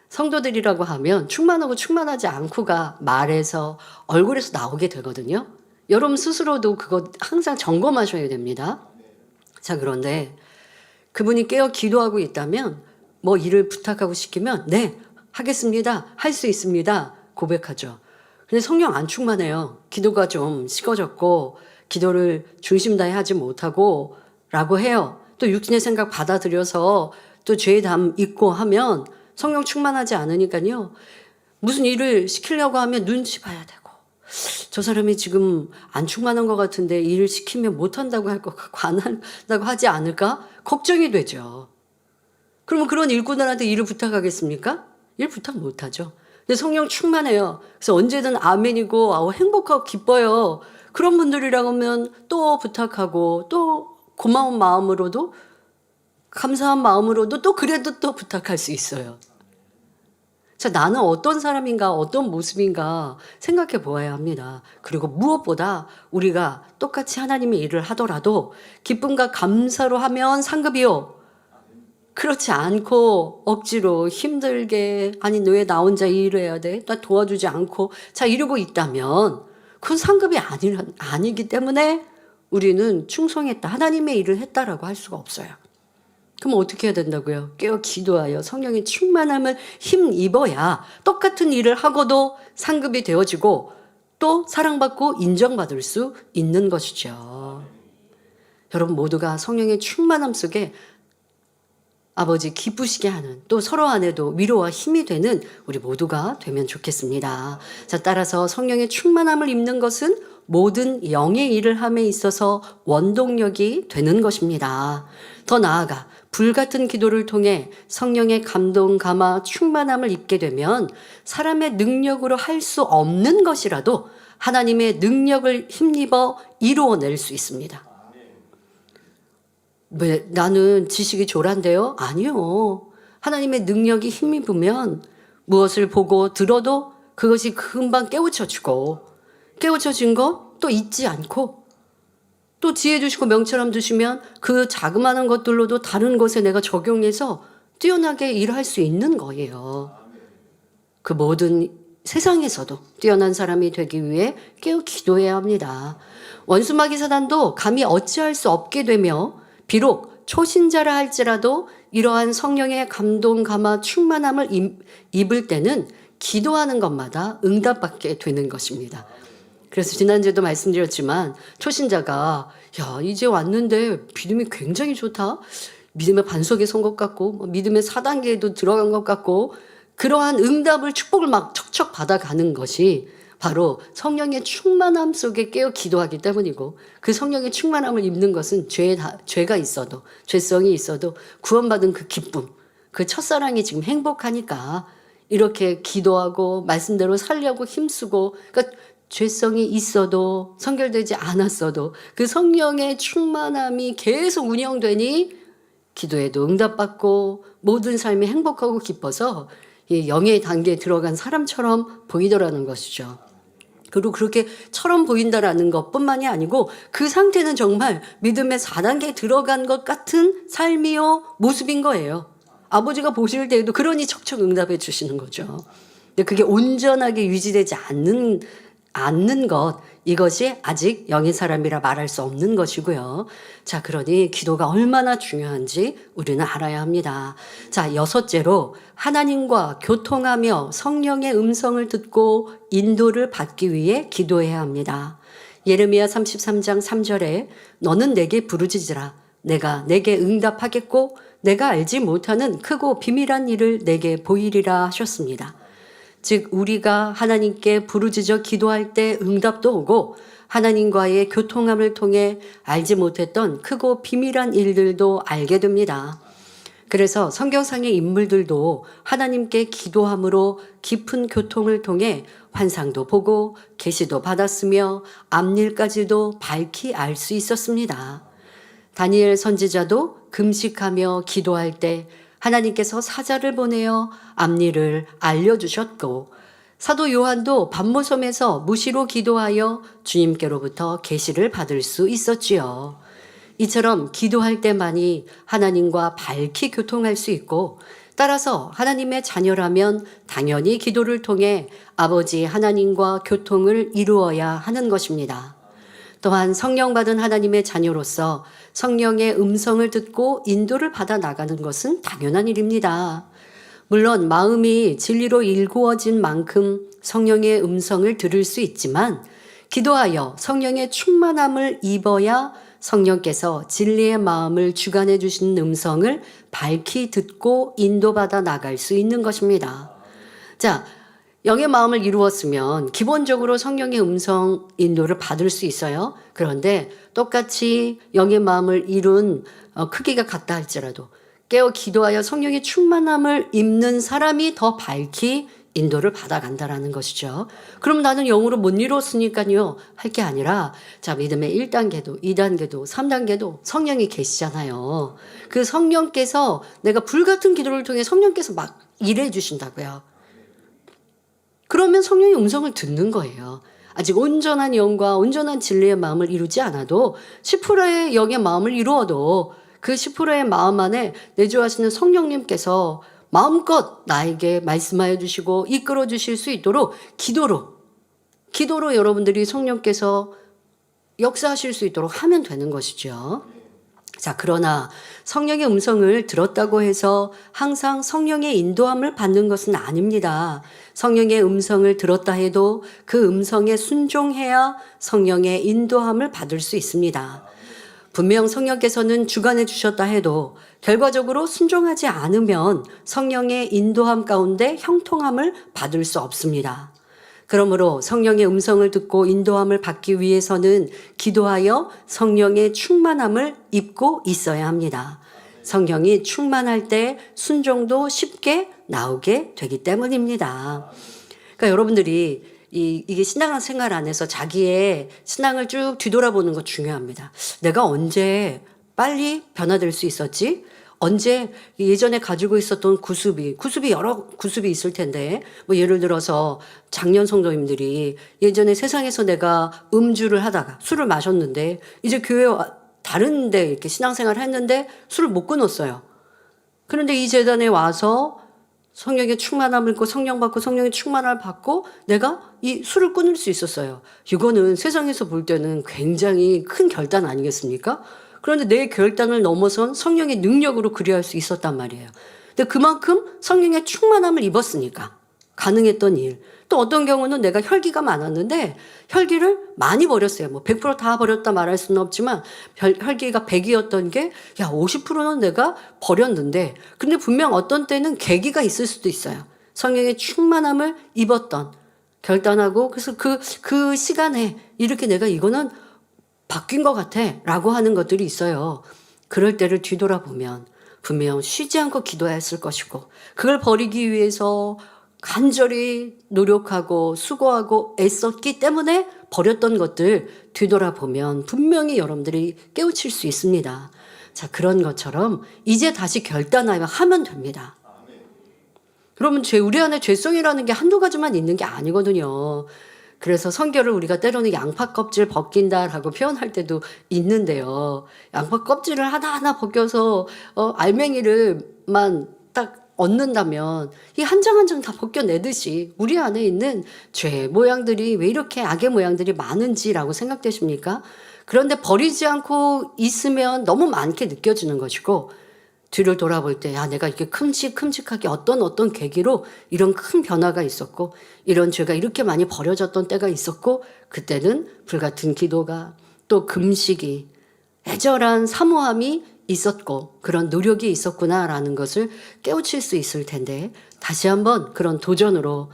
성도들이라고 하면 충만하고 충만하지 않고가 말에서 얼굴에서 나오게 되거든요. 여러분 스스로도 그거 항상 점검하셔야 됩니다. 자, 그런데 그분이 깨어 기도하고 있다면 뭐 일을 부탁하고 시키면 네, 하겠습니다. 할 수 있습니다. 고백하죠. 근데 성령 안 충만해요. 기도가 좀 식어졌고 기도를 중심 다해 하지 못하고 라고 해요. 또 육신의 생각 받아들여서 또 죄의 담 잊고 하면 성령 충만하지 않으니까요. 무슨 일을 시키려고 하면 눈치 봐야 되고 저 사람이 지금 안 충만한 것 같은데 일을 시키면 못한다고 할 것 같고 안 한다고 하지 않을까? 걱정이 되죠. 그러면 그런 일꾼들한테 일을 부탁하겠습니까? 일 부탁 못하죠. 근데 성령 충만해요. 그래서 언제든 아멘이고 행복하고 기뻐요. 그런 분들이라고 하면 또 부탁하고 또 고마운 마음으로도 감사한 마음으로도 또 그래도 또 부탁할 수 있어요. 자, 나는 어떤 사람인가 어떤 모습인가 생각해 보아야 합니다. 그리고 무엇보다 우리가 똑같이 하나님의 일을 하더라도 기쁨과 감사로 하면 상급이요. 그렇지 않고 억지로 힘들게 아니 왜 나 혼자 이 일을 해야 돼? 나 도와주지 않고 자 이러고 있다면 그건 상급이 아니기 때문에 우리는 충성했다. 하나님의 일을 했다라고 할 수가 없어요. 그럼 어떻게 해야 된다고요? 깨어 기도하여 성령의 충만함을 힘입어야 똑같은 일을 하고도 상급이 되어지고 또 사랑받고 인정받을 수 있는 것이죠. 여러분 모두가 성령의 충만함 속에 아버지 기쁘시게 하는 또 서로 안에도 위로와 힘이 되는 우리 모두가 되면 좋겠습니다. 자, 따라서 성령의 충만함을 입는 것은 모든 영의 일을 함에 있어서 원동력이 되는 것입니다. 더 나아가 불같은 기도를 통해 성령의 감동, 감화, 충만함을 입게 되면 사람의 능력으로 할 수 없는 것이라도 하나님의 능력을 힘입어 이루어낼 수 있습니다. 왜 나는 지식이 졸한데요? 아니요. 하나님의 능력이 힘입으면 무엇을 보고 들어도 그것이 금방 깨우쳐지고 깨우쳐진 것 또 잊지 않고 또 지혜 주시고 명철함 주시면 그 자그마한 것들로도 다른 것에 내가 적용해서 뛰어나게 일할 수 있는 거예요. 그 모든 세상에서도 뛰어난 사람이 되기 위해 깨어 기도해야 합니다. 원수마귀 사단도 감히 어찌할 수 없게 되며 비록 초신자라 할지라도 이러한 성령의 감동, 감화, 충만함을 입을 때는 기도하는 것마다 응답받게 되는 것입니다. 그래서 지난주에도 말씀드렸지만 초신자가 야 이제 왔는데 믿음이 굉장히 좋다. 믿음의 반석에 선 것 같고 믿음의 4단계에도 들어간 것 같고 그러한 응답을 축복을 막 척척 받아가는 것이 바로 성령의 충만함 속에 깨어 기도하기 때문이고 그 성령의 충만함을 입는 것은 죄가 있어도 죄성이 있어도 구원받은 그 기쁨 그 첫사랑이 지금 행복하니까 이렇게 기도하고 말씀대로 살려고 힘쓰고 그러니까 죄성이 있어도 성결되지 않았어도 그 성령의 충만함이 계속 운영되니 기도에도 응답받고 모든 삶이 행복하고 기뻐서 이 영의 단계에 들어간 사람처럼 보이더라는 것이죠. 그리고 그렇게 처럼 보인다라는 것뿐만이 아니고 그 상태는 정말 믿음의 4단계에 들어간 것 같은 삶이요 모습인 거예요. 아버지가 보실 때에도 그러니 척척 응답해 주시는 거죠. 근데 그게 온전하게 유지되지 않는 것, 이것이 아직 영의 사람이라 말할 수 없는 것이고요. 자, 그러니 기도가 얼마나 중요한지 우리는 알아야 합니다. 자, 6째로 하나님과 교통하며 성령의 음성을 듣고 인도를 받기 위해 기도해야 합니다. 예레미야 33장 3절에 너는 내게 부르짖으라. 내가 내게 응답하겠고 내가 알지 못하는 크고 비밀한 일을 내게 보이리라 하셨습니다. 즉 우리가 하나님께 부르짖어 기도할 때 응답도 오고 하나님과의 교통함을 통해 알지 못했던 크고 비밀한 일들도 알게 됩니다. 그래서 성경상의 인물들도 하나님께 기도함으로 깊은 교통을 통해 환상도 보고 계시도 받았으며 앞일까지도 밝히 알 수 있었습니다. 다니엘 선지자도 금식하며 기도할 때 하나님께서 사자를 보내어 앞일을 알려주셨고 사도 요한도 반모섬에서 무시로 기도하여 주님께로부터 계시를 받을 수 있었지요. 이처럼 기도할 때만이 하나님과 밝히 교통할 수 있고 따라서 하나님의 자녀라면 당연히 기도를 통해 아버지 하나님과 교통을 이루어야 하는 것입니다. 또한 성령 받은 하나님의 자녀로서 성령의 음성을 듣고 인도를 받아 나가는 것은 당연한 일입니다. 물론 마음이 진리로 일구어진 만큼 성령의 음성을 들을 수 있지만 기도하여 성령의 충만함을 입어야 성령께서 진리의 마음을 주관해 주신 음성을 밝히 듣고 인도받아 나갈 수 있는 것입니다. 자, 영의 마음을 이루었으면 기본적으로 성령의 음성 인도를 받을 수 있어요. 그런데 똑같이 영의 마음을 이룬 크기가 같다 할지라도 깨어 기도하여 성령의 충만함을 입는 사람이 더 밝히 인도를 받아간다라는 것이죠. 그럼 나는 영으로 못 이뤘으니까요 할 게 아니라 자 믿음의 1단계도 2단계도 3단계도 성령이 계시잖아요. 그 성령께서 내가 불같은 기도를 통해 성령께서 막 일해 주신다고요. 그러면 성령의 음성을 듣는 거예요. 아직 온전한 영과 온전한 진리의 마음을 이루지 않아도 10%의 영의 마음을 이루어도 그 10%의 마음 안에 내주하시는 성령님께서 마음껏 나에게 말씀하여 주시고 이끌어 주실 수 있도록 기도로 여러분들이 성령께서 역사하실 수 있도록 하면 되는 것이죠. 자, 그러나 성령의 음성을 들었다고 해서 항상 성령의 인도함을 받는 것은 아닙니다. 성령의 음성을 들었다 해도 그 음성에 순종해야 성령의 인도함을 받을 수 있습니다. 분명 성령께서는 주관해 주셨다 해도 결과적으로 순종하지 않으면 성령의 인도함 가운데 형통함을 받을 수 없습니다. 그러므로 성령의 음성을 듣고 인도함을 받기 위해서는 기도하여 성령의 충만함을 입고 있어야 합니다. 성령이 충만할 때 순종도 쉽게 나오게 되기 때문입니다. 그러니까 여러분들이 이게 신앙생활 안에서 자기의 신앙을 쭉 뒤돌아보는 거 중요합니다. 내가 언제 빨리 변화될 수 있었지? 언제 예전에 가지고 있었던 구습이 여러 구습이 있을 텐데 뭐 예를 들어서 작년 성도님들이 예전에 세상에서 내가 음주를 하다가 술을 마셨는데 이제 교회 다른 데 이렇게 신앙생활을 했는데 술을 못 끊었어요. 그런데 이 재단에 와서 성령의 충만함을 입고 성령 받고 성령의 충만함을 받고 내가 이 술을 끊을 수 있었어요. 이거는 세상에서 볼 때는 굉장히 큰 결단 아니겠습니까? 그런데 내 결단을 넘어선 성령의 능력으로 그리할 수 있었단 말이에요. 근데 그만큼 성령의 충만함을 입었으니까 가능했던 일. 또 어떤 경우는 내가 혈기가 많았는데 혈기를 많이 버렸어요. 뭐 100% 다 버렸다 말할 수는 없지만 혈기가 100이었던 게 50%는 내가 버렸는데 근데 분명 어떤 때는 계기가 있을 수도 있어요. 성령의 충만함을 입었던 결단하고 그래서 그 시간에 이렇게 내가 이거는 바뀐 것 같아 라고 하는 것들이 있어요. 그럴 때를 뒤돌아보면 분명 쉬지 않고 기도해야 했을 것이고 그걸 버리기 위해서 간절히 노력하고 수고하고 애썼기 때문에 버렸던 것들 뒤돌아보면 분명히 여러분들이 깨우칠 수 있습니다. 자, 그런 것처럼 이제 다시 결단하면 하면 됩니다. 그러면 우리 안에 죄성이라는 게 한두 가지만 있는 게 아니거든요. 그래서 성결을 우리가 때로는 양파 껍질 벗긴다라고 표현할 때도 있는데요. 양파 껍질을 하나하나 벗겨서 알맹이를만 딱 얻는다면 이 한 장 한 장 다 벗겨내듯이 우리 안에 있는 죄 모양들이 왜 이렇게 악의 모양들이 많은지라고 생각되십니까? 그런데 버리지 않고 있으면 너무 많게 느껴지는 것이고, 뒤를 돌아볼 때, 내가 이렇게 큼직큼직하게 어떤 계기로 이런 큰 변화가 있었고, 이런 죄가 이렇게 많이 버려졌던 때가 있었고, 그때는 불같은 기도가, 또 금식이, 애절한 사모함이 있었고, 그런 노력이 있었구나라는 것을 깨우칠 수 있을 텐데, 다시 한번 그런 도전으로,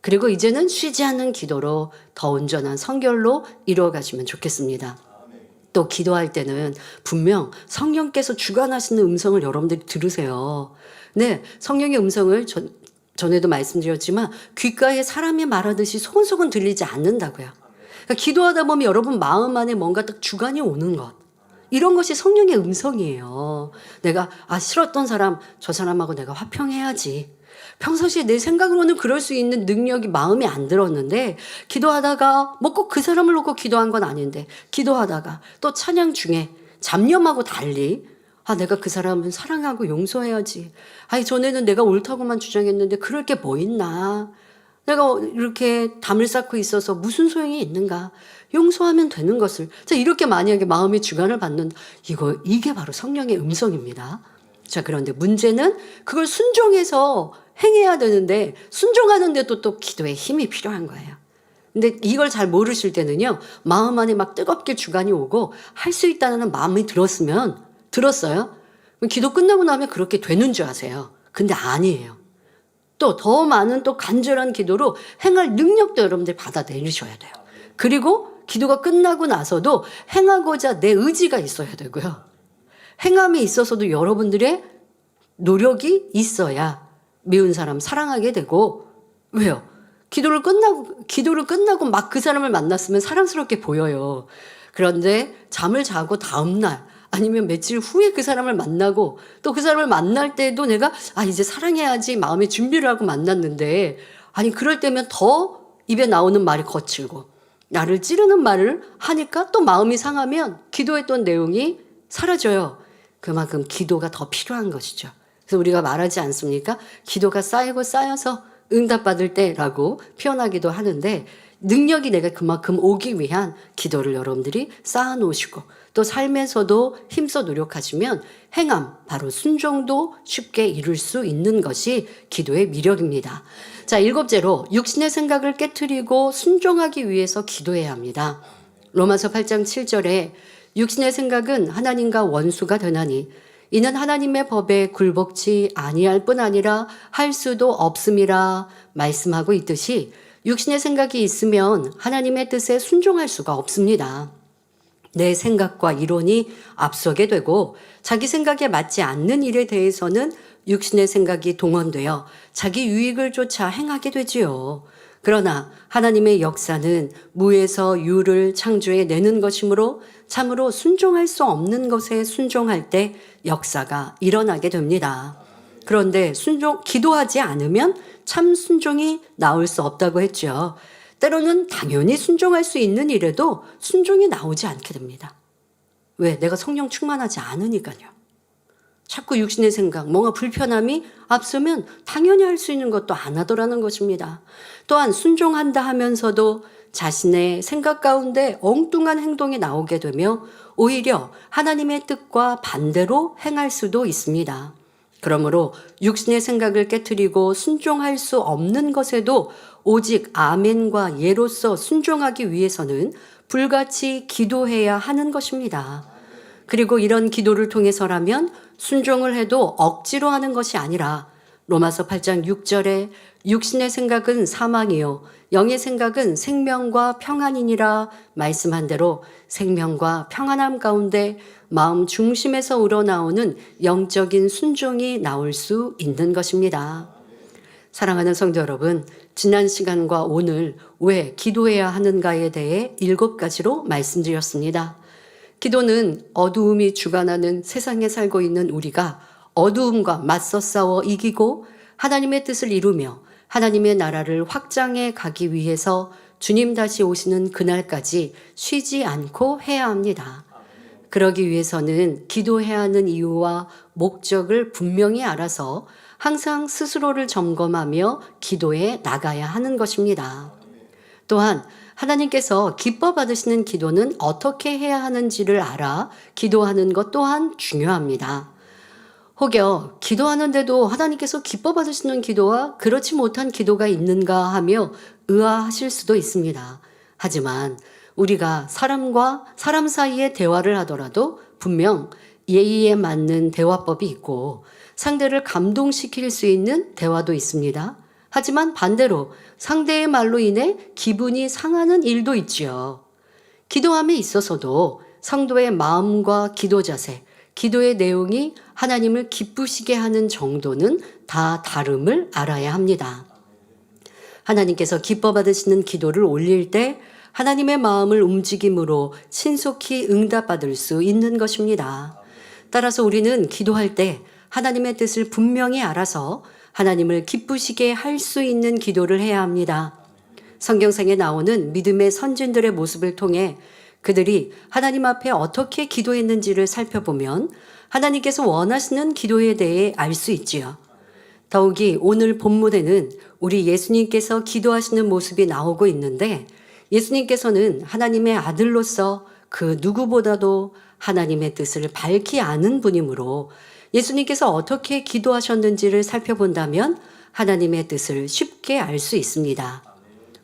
그리고 이제는 쉬지 않는 기도로 더 온전한 성결로 이루어가시면 좋겠습니다. 또 기도할 때는 분명 성령께서 주관하시는 음성을 여러분들이 들으세요. 네, 성령의 음성을 전에도 말씀드렸지만 귓가에 사람이 말하듯이 소곤소곤 들리지 않는다고요. 그러니까 기도하다 보면 여러분 마음 안에 뭔가 딱 주관이 오는 것. 이런 것이 성령의 음성이에요. 내가 싫었던 사람, 저 사람하고 내가 화평해야지. 평상시에 내 생각으로는 그럴 수 있는 능력이 마음에 안 들었는데, 기도하다가 뭐 꼭 그 사람을 놓고 기도한 건 아닌데, 기도하다가 또 찬양 중에 잡념하고 달리 내가 그 사람은 사랑하고 용서해야지. 전에는 내가 옳다고만 주장했는데 그럴 게 뭐 있나. 내가 이렇게 담을 쌓고 있어서 무슨 소용이 있는가. 용서하면 되는 것을. 자, 이렇게 만약에 마음의 주관을 받는 이게 바로 성령의 음성입니다. 자, 그런데 문제는 그걸 순종해서 행해야 되는데, 순종하는데도 또 기도에 힘이 필요한 거예요. 근데 이걸 잘 모르실 때는요, 마음 안에 막 뜨겁게 주관이 오고 할 수 있다는 마음이 들었어요? 기도 끝나고 나면 그렇게 되는 줄 아세요. 근데 아니에요. 또 더 많은 또 간절한 기도로 행할 능력도 여러분들 받아내셔야 돼요. 그리고 기도가 끝나고 나서도 행하고자 내 의지가 있어야 되고요. 행함이 있어서도 여러분들의 노력이 있어야 미운 사람 사랑하게 되고, 왜요? 기도를 끝나고 막 그 사람을 만났으면 사랑스럽게 보여요. 그런데 잠을 자고 다음날 아니면 며칠 후에 그 사람을 만나고 또 그 사람을 만날 때도 내가 이제 사랑해야지 마음의 준비를 하고 만났는데, 그럴 때면 더 입에 나오는 말이 거칠고 나를 찌르는 말을 하니까 또 마음이 상하면 기도했던 내용이 사라져요. 그만큼 기도가 더 필요한 것이죠. 그래서 우리가 말하지 않습니까? 기도가 쌓이고 쌓여서 응답받을 때라고 표현하기도 하는데, 능력이 내가 그만큼 오기 위한 기도를 여러분들이 쌓아놓으시고 또 삶에서도 힘써 노력하시면 행함, 바로 순종도 쉽게 이룰 수 있는 것이 기도의 미력입니다. 자, 7째로 육신의 생각을 깨트리고 순종하기 위해서 기도해야 합니다. 로마서 8장 7절에 육신의 생각은 하나님과 원수가 되나니 이는 하나님의 법에 굴복치 아니할 뿐 아니라 할 수도 없음이라 말씀하고 있듯이, 육신의 생각이 있으면 하나님의 뜻에 순종할 수가 없습니다. 내 생각과 이론이 앞서게 되고 자기 생각에 맞지 않는 일에 대해서는 육신의 생각이 동원되어 자기 유익을 쫓아 행하게 되지요. 그러나 하나님의 역사는 무에서 유를 창조해 내는 것이므로 참으로 순종할 수 없는 것에 순종할 때 역사가 일어나게 됩니다. 그런데 기도하지 않으면 참 순종이 나올 수 없다고 했죠. 때로는 당연히 순종할 수 있는 일에도 순종이 나오지 않게 됩니다. 왜? 내가 성령 충만하지 않으니까요. 자꾸 육신의 생각, 뭔가 불편함이 앞서면 당연히 할 수 있는 것도 안 하더라는 것입니다. 또한 순종한다 하면서도 자신의 생각 가운데 엉뚱한 행동이 나오게 되며 오히려 하나님의 뜻과 반대로 행할 수도 있습니다. 그러므로 육신의 생각을 깨트리고 순종할 수 없는 것에도 오직 아멘과 예로서 순종하기 위해서는 불같이 기도해야 하는 것입니다. 그리고 이런 기도를 통해서라면 순종을 해도 억지로 하는 것이 아니라 로마서 8장 6절에 육신의 생각은 사망이요 영의 생각은 생명과 평안이니라 말씀한 대로 생명과 평안함 가운데 마음 중심에서 우러나오는 영적인 순종이 나올 수 있는 것입니다. 사랑하는 성도 여러분, 지난 시간과 오늘 왜 기도해야 하는가에 대해 7가지로 말씀드렸습니다. 기도는 어두움이 주관하는 세상에 살고 있는 우리가 어두움과 맞서 싸워 이기고 하나님의 뜻을 이루며 하나님의 나라를 확장해 가기 위해서 주님 다시 오시는 그날까지 쉬지 않고 해야 합니다. 그러기 위해서는 기도해야 하는 이유와 목적을 분명히 알아서 항상 스스로를 점검하며 기도해 나가야 하는 것입니다. 또한 하나님께서 기뻐 받으시는 기도는 어떻게 해야 하는지를 알아 기도하는 것 또한 중요합니다. 혹여 기도하는데도 하나님께서 기뻐 받으시는 기도와 그렇지 못한 기도가 있는가 하며 의아하실 수도 있습니다. 하지만 우리가 사람과 사람 사이의 대화를 하더라도 분명 예의에 맞는 대화법이 있고 상대를 감동시킬 수 있는 대화도 있습니다. 하지만 반대로 상대의 말로 인해 기분이 상하는 일도 있지요. 기도함에 있어서도 성도의 마음과 기도 자세, 기도의 내용이 하나님을 기쁘시게 하는 정도는 다 다름을 알아야 합니다. 하나님께서 기뻐 받으시는 기도를 올릴 때 하나님의 마음을 움직임으로 신속히 응답받을 수 있는 것입니다. 따라서 우리는 기도할 때 하나님의 뜻을 분명히 알아서 하나님을 기쁘시게 할 수 있는 기도를 해야 합니다. 성경상에 나오는 믿음의 선진들의 모습을 통해 그들이 하나님 앞에 어떻게 기도했는지를 살펴보면 하나님께서 원하시는 기도에 대해 알 수 있지요. 더욱이 오늘 본문에는 우리 예수님께서 기도하시는 모습이 나오고 있는데 예수님께서는 하나님의 아들로서 그 누구보다도 하나님의 뜻을 밝히 아는 분이므로 예수님께서 어떻게 기도하셨는지를 살펴본다면 하나님의 뜻을 쉽게 알 수 있습니다.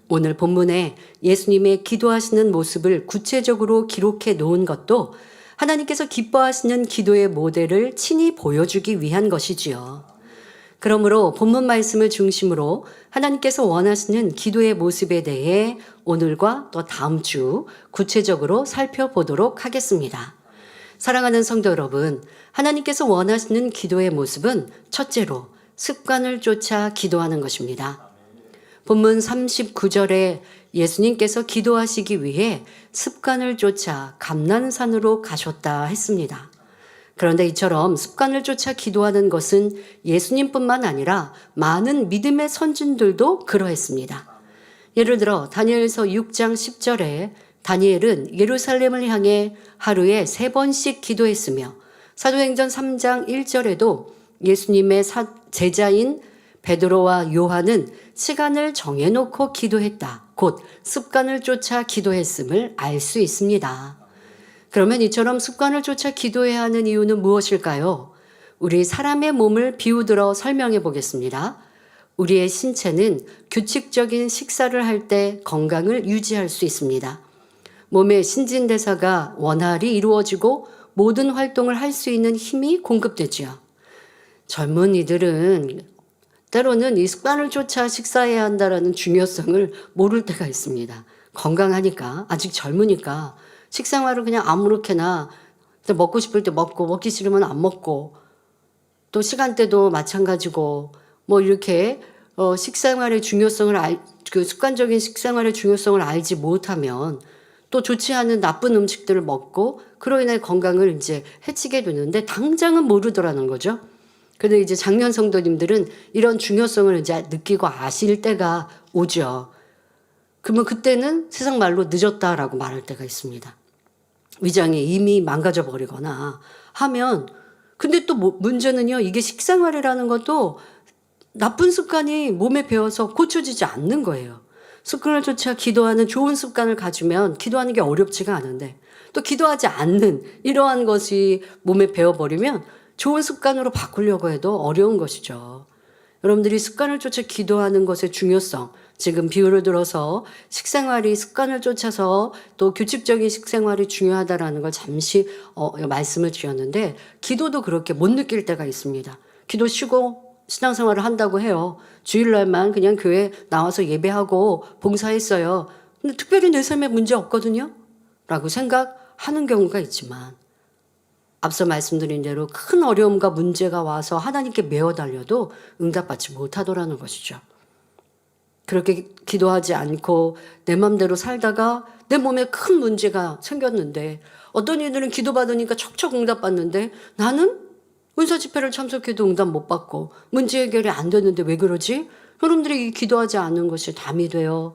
오늘 본문에 예수님의 기도하시는 모습을 구체적으로 기록해 놓은 것도 하나님께서 기뻐하시는 기도의 모델을 친히 보여주기 위한 것이지요. 그러므로 본문 말씀을 중심으로 하나님께서 원하시는 기도의 모습에 대해 오늘과 또 다음 주 구체적으로 살펴보도록 하겠습니다. 사랑하는 성도 여러분, 하나님께서 원하시는 기도의 모습은 첫째로 습관을 쫓아 기도하는 것입니다. 본문 39절에 예수님께서 기도하시기 위해 습관을 쫓아 감난산으로 가셨다 했습니다. 그런데 이처럼 습관을 쫓아 기도하는 것은 예수님뿐만 아니라 많은 믿음의 선진들도 그러했습니다. 예를 들어 다니엘서 6장 10절에 다니엘은 예루살렘을 향해 하루에 3번씩 기도했으며 사도행전 3장 1절에도 예수님의 제자인 베드로와 요한은 시간을 정해놓고 기도했다. 곧 습관을 쫓아 기도했음을 알 수 있습니다. 그러면 이처럼 습관을 쫓아 기도해야 하는 이유는 무엇일까요? 우리 사람의 몸을 비유들어 설명해 보겠습니다. 우리의 신체는 규칙적인 식사를 할 때 건강을 유지할 수 있습니다. 몸의 신진대사가 원활히 이루어지고 모든 활동을 할 수 있는 힘이 공급되지요. 젊은이들은 때로는 이 습관을 쫓아 식사해야 한다는 중요성을 모를 때가 있습니다. 건강하니까, 아직 젊으니까 식생활을 그냥 아무렇게나 먹고 싶을 때 먹고 먹기 싫으면 안 먹고 또 시간대도 마찬가지고 뭐 이렇게 식생활의 중요성을 그 습관적인 식생활의 중요성을 알지 못하면 또 좋지 않은 나쁜 음식들을 먹고 그로 인해 건강을 이제 해치게 되는데 당장은 모르더라는 거죠. 근데 이제 장년 성도님들은 이런 중요성을 이제 느끼고 아실 때가 오죠. 그러면 그때는 세상 말로 늦었다라고 말할 때가 있습니다. 위장이 이미 망가져 버리거나 하면 근데 또 문제는요. 이게 식생활이라는 것도 나쁜 습관이 몸에 배어서 고쳐지지 않는 거예요. 습관을 쫓아 기도하는 좋은 습관을 가지면 기도하는 게 어렵지가 않은데 또 기도하지 않는 이러한 것이 몸에 배어버리면 좋은 습관으로 바꾸려고 해도 어려운 것이죠. 여러분들이 습관을 쫓아 기도하는 것의 중요성, 지금 비유를 들어서 식생활이 습관을 쫓아서 또 규칙적인 식생활이 중요하다라는 걸 잠시 말씀을 드렸는데 기도도 그렇게 못 느낄 때가 있습니다. 기도 쉬고 신앙생활을 한다고 해요. 주일날만 그냥 교회 나와서 예배하고 봉사했어요. 근데 특별히 내 삶에 문제 없거든요. 라고 생각하는 경우가 있지만 앞서 말씀드린 대로 큰 어려움과 문제가 와서 하나님께 매어 달려도 응답받지 못하더라는 것이죠. 그렇게 기도하지 않고 내 맘대로 살다가 내 몸에 큰 문제가 생겼는데 어떤 이들은 기도받으니까 척척 응답받는데 나는 은사 집회를 참석해도 응답 못 받고 문제 해결이 안 되는데 왜 그러지? 여러분들이 기도하지 않는 것이 담이 되어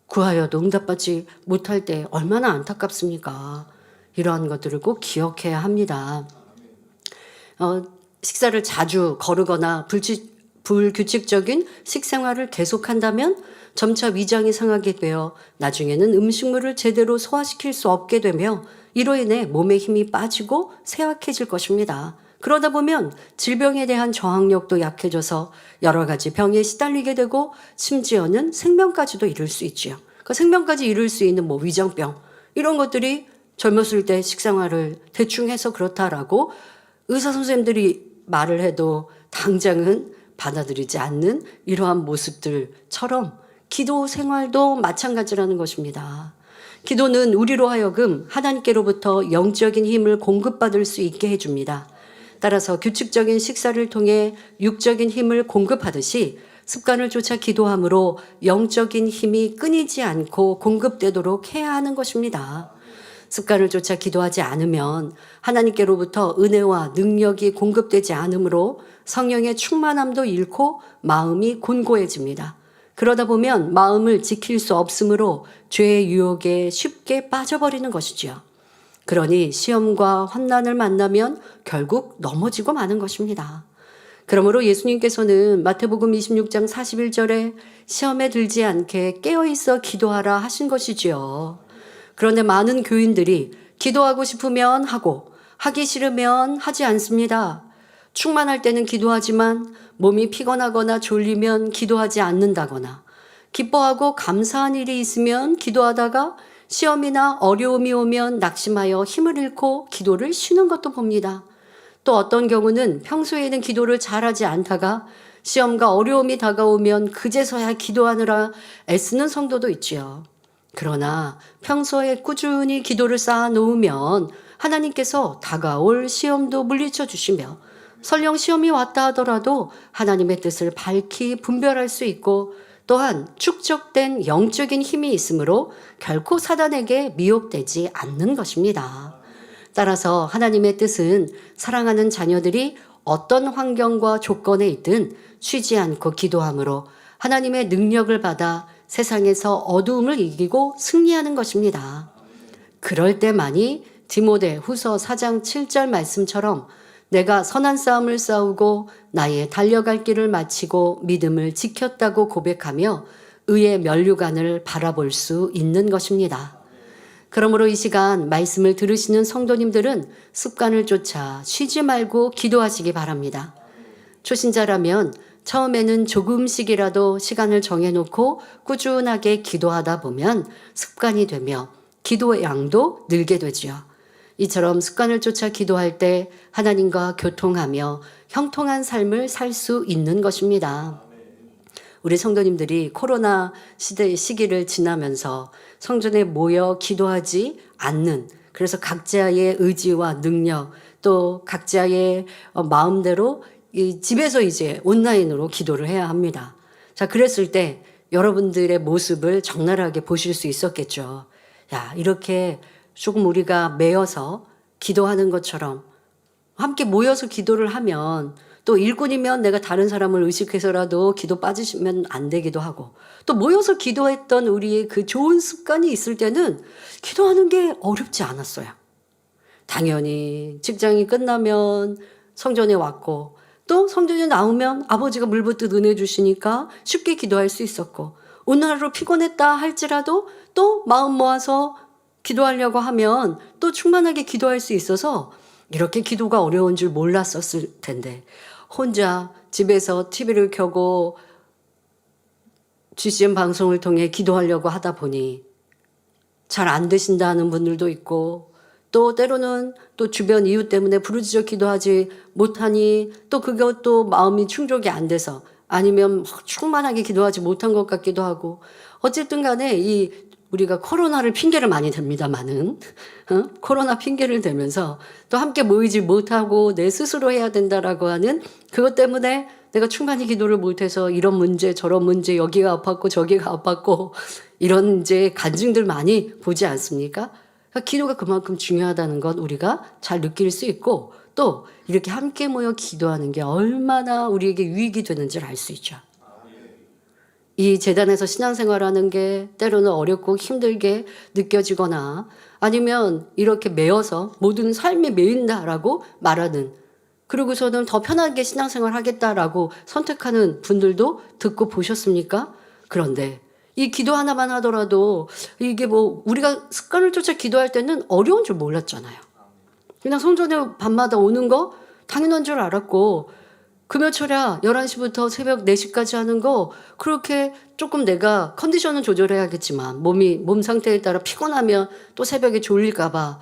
구하여도 응답받지 못할 때 얼마나 안타깝습니까? 이러한 것들을 꼭 기억해야 합니다. 식사를 자주 거르거나 불규칙적인 식생활을 계속한다면 점차 위장이 상하게 되어 나중에는 음식물을 제대로 소화시킬 수 없게 되며 이로 인해 몸에 힘이 빠지고 쇠약해질 것입니다. 그러다 보면 질병에 대한 저항력도 약해져서 여러 가지 병에 시달리게 되고 심지어는 생명까지도 이룰 수 있지요. 그 생명까지 이룰 수 있는 위장병 이런 것들이 젊었을 때 식생활을 대충 해서 그렇다라고 의사 선생님들이 말을 해도 당장은 받아들이지 않는 이러한 모습들처럼 기도 생활도 마찬가지라는 것입니다. 기도는 우리로 하여금 하나님께로부터 영적인 힘을 공급받을 수 있게 해줍니다. 따라서 규칙적인 식사를 통해 육적인 힘을 공급하듯이 습관을 쫓아 기도함으로 영적인 힘이 끊이지 않고 공급되도록 해야 하는 것입니다. 습관을 쫓아 기도하지 않으면 하나님께로부터 은혜와 능력이 공급되지 않으므로 성령의 충만함도 잃고 마음이 곤고해집니다. 그러다 보면 마음을 지킬 수 없으므로 죄의 유혹에 쉽게 빠져버리는 것이지요. 그러니 시험과 환난을 만나면 결국 넘어지고 마는 것입니다. 그러므로 예수님께서는 마태복음 26장 41절에 시험에 들지 않게 깨어있어 기도하라 하신 것이지요. 그런데 많은 교인들이 기도하고 싶으면 하고 하기 싫으면 하지 않습니다. 충만할 때는 기도하지만 몸이 피곤하거나 졸리면 기도하지 않는다거나 기뻐하고 감사한 일이 있으면 기도하다가 시험이나 어려움이 오면 낙심하여 힘을 잃고 기도를 쉬는 것도 봅니다. 또 어떤 경우는 평소에는 기도를 잘하지 않다가 시험과 어려움이 다가오면 그제서야 기도하느라 애쓰는 성도도 있지요. 그러나 평소에 꾸준히 기도를 쌓아 놓으면 하나님께서 다가올 시험도 물리쳐 주시며 설령 시험이 왔다 하더라도 하나님의 뜻을 밝히 분별할 수 있고 또한 축적된 영적인 힘이 있으므로 결코 사단에게 미혹되지 않는 것입니다. 따라서 하나님의 뜻은 사랑하는 자녀들이 어떤 환경과 조건에 있든 쉬지 않고 기도함으로 하나님의 능력을 받아 세상에서 어두움을 이기고 승리하는 것입니다. 그럴 때만이 디모데 후서 4장 7절 말씀처럼 내가 선한 싸움을 싸우고 나의 달려갈 길을 마치고 믿음을 지켰다고 고백하며 의의 면류관을 바라볼 수 있는 것입니다. 그러므로 이 시간 말씀을 들으시는 성도님들은 습관을 쫓아 쉬지 말고 기도하시기 바랍니다. 초신자라면 처음에는 조금씩이라도 시간을 정해놓고 꾸준하게 기도하다 보면 습관이 되며 기도의 양도 늘게 되지요. 이처럼 습관을 쫓아 기도할 때 하나님과 교통하며 형통한 삶을 살 수 있는 것입니다. 우리 성도님들이 코로나 시기를 지나면서 성전에 모여 기도하지 않는, 그래서 각자의 의지와 능력 또 각자의 마음대로 이 집에서 이제 온라인으로 기도를 해야 합니다. 자, 그랬을 때 여러분들의 모습을 적나라하게 보실 수 있었겠죠. 야, 이렇게 조금 우리가 매여서 기도하는 것처럼 함께 모여서 기도를 하면 또 일꾼이면 내가 다른 사람을 의식해서라도 기도 빠지시면 안 되기도 하고 또 모여서 기도했던 우리의 그 좋은 습관이 있을 때는 기도하는 게 어렵지 않았어요. 당연히 직장이 끝나면 성전에 왔고 또 성전에 나오면 아버지가 물붓듯 은혜 주시니까 쉽게 기도할 수 있었고 오늘 하루 피곤했다 할지라도 또 마음 모아서 기도하려고 하면 또 충만하게 기도할 수 있어서 이렇게 기도가 어려운 줄 몰랐었을 텐데 혼자 집에서 TV를 켜고 GCN 방송을 통해 기도하려고 하다 보니 잘 안 되신다는 분들도 있고 또 때로는 또 주변 이유 때문에 부르짖어 기도하지 못하니 또 그것도 마음이 충족이 안 돼서 아니면 충만하게 기도하지 못한 것 같기도 하고 어쨌든 간에 이 우리가 코로나를 핑계를 많이 댑니다마는 코로나 핑계를 대면서 또 함께 모이지 못하고 내 스스로 해야 된다라고 하는 그것 때문에 내가 충만히 기도를 못해서 이런 문제 저런 문제 여기가 아팠고 저기가 아팠고 이런 이제 간증들 많이 보지 않습니까? 그러니까 기도가 그만큼 중요하다는 건 우리가 잘 느낄 수 있고 또 이렇게 함께 모여 기도하는 게 얼마나 우리에게 유익이 되는지를 알 수 있죠. 이 재단에서 신앙생활하는 게 때로는 어렵고 힘들게 느껴지거나 아니면 이렇게 매여서 모든 삶에 매인다라고 말하는 그러고서는 더 편하게 신앙생활 하겠다라고 선택하는 분들도 듣고 보셨습니까? 그런데 이 기도 하나만 하더라도 이게 뭐 우리가 습관을 쫓아 기도할 때는 어려운 줄 몰랐잖아요. 그냥 성전에 밤마다 오는 거 당연한 줄 알았고 금요철야 11시부터 새벽 4시까지 하는 거 그렇게 조금 내가 컨디션은 조절해야겠지만 몸 상태에 따라 피곤하면 또 새벽에 졸릴까 봐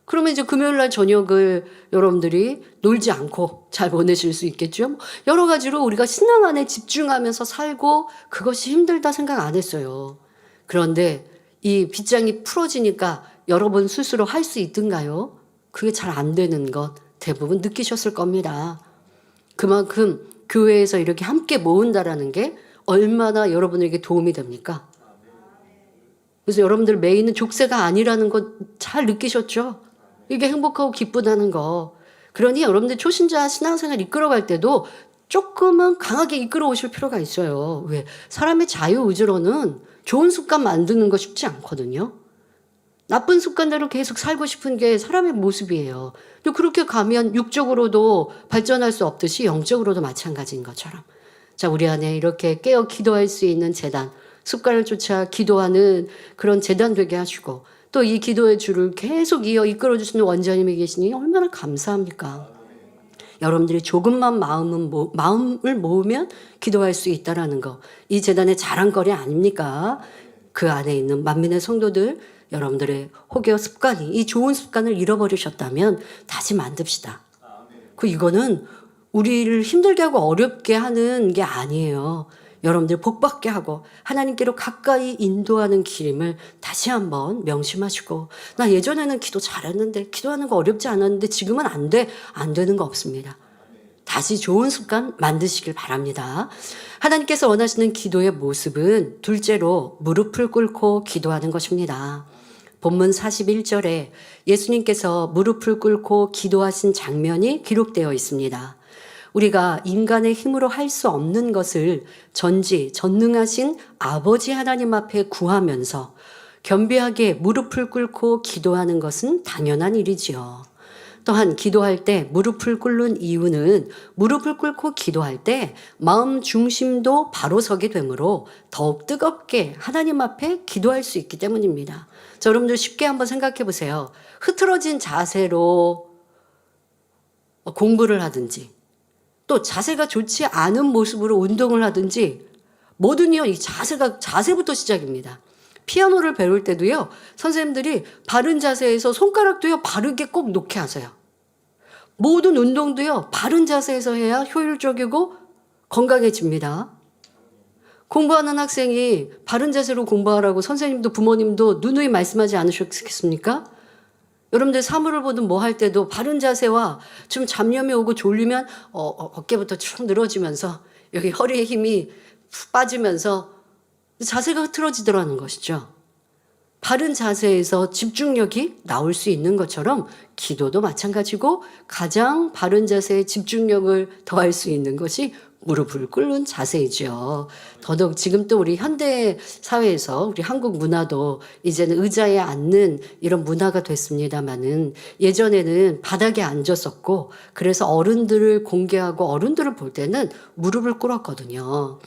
그러면 이제 금요일 날 저녁을 여러분들이 놀지 않고 잘 보내실 수 있겠죠. 여러 가지로 우리가 신앙 안에 집중하면서 살고 그것이 힘들다 생각 안 했어요. 그런데 이 빗장이 풀어지니까 여러분 스스로 할 수 있던가요? 그게 잘 안 되는 것 대부분 느끼셨을 겁니다. 그만큼 교회에서 이렇게 함께 모은다라는 게 얼마나 여러분에게 도움이 됩니까? 그래서 여러분들 메인은 족쇄가 아니라는 것 잘 느끼셨죠? 이게 행복하고 기쁘다는 거. 그러니 여러분들 초신자 신앙생활 이끌어갈 때도 조금은 강하게 이끌어 오실 필요가 있어요. 왜? 사람의 자유의지로는 좋은 습관 만드는 거 쉽지 않거든요. 나쁜 습관대로 계속 살고 싶은 게 사람의 모습이에요. 또 그렇게 가면 육적으로도 발전할 수 없듯이 영적으로도 마찬가지인 것처럼. 자, 우리 안에 이렇게 깨어 기도할 수 있는 재단, 습관을 쫓아 기도하는 그런 재단 되게 하시고 또 이 기도의 줄을 계속 이끌어주시는 원장님이 계시니 얼마나 감사합니까? 여러분들이 조금만 마음을 모으면 기도할 수 있다는 거. 이 재단의 자랑거리 아닙니까? 그 안에 있는 만민의 성도들 여러분들의 혹여 습관이 이 좋은 습관을 잃어버리셨다면 다시 만듭시다. 이거는 우리를 힘들게 하고 어렵게 하는 게 아니에요. 여러분들 복받게 하고 하나님께로 가까이 인도하는 길임을 다시 한번 명심하시고 나 예전에는 기도 잘했는데 기도하는 거 어렵지 않았는데 지금은 안 되는 거 없습니다. 다시 좋은 습관 만드시길 바랍니다. 하나님께서 원하시는 기도의 모습은 둘째로 무릎을 꿇고 기도하는 것입니다. 본문 41절에 예수님께서 무릎을 꿇고 기도하신 장면이 기록되어 있습니다. 우리가 인간의 힘으로 할 수 없는 것을 전능하신 아버지 하나님 앞에 구하면서 겸비하게 무릎을 꿇고 기도하는 것은 당연한 일이지요. 또한 기도할 때 무릎을 꿇는 이유는 무릎을 꿇고 기도할 때 마음 중심도 바로 서게 되므로 더욱 뜨겁게 하나님 앞에 기도할 수 있기 때문입니다. 자, 여러분들 쉽게 한번 생각해 보세요. 흐트러진 자세로 공부를 하든지 또 자세가 좋지 않은 모습으로 운동을 하든지 뭐든요. 이 자세부터 시작입니다. 피아노를 배울 때도요. 선생님들이 바른 자세에서 손가락도요. 바르게 꼭 놓게 하세요. 모든 운동도요. 바른 자세에서 해야 효율적이고 건강해집니다. 공부하는 학생이 바른 자세로 공부하라고 선생님도 부모님도 누누이 말씀하지 않으셨겠습니까? 여러분들 사물을 보든 뭐 할 때도 바른 자세와 좀 잡념이 오고 졸리면 어깨부터 쭉 늘어지면서 여기 허리에 힘이 푹 빠지면서 자세가 흐트러지더라는 것이죠. 바른 자세에서 집중력이 나올 수 있는 것처럼 기도도 마찬가지고 가장 바른 자세에 집중력을 더할 수 있는 것이 무릎을 꿇는 자세이죠. 더더욱 지금 또 우리 현대 사회에서 우리 한국 문화도 이제는 의자에 앉는 이런 문화가 됐습니다마는 예전에는 바닥에 앉았었고 그래서 어른들을 공개하고 어른들을 볼 때는 무릎을 꿇었거든요.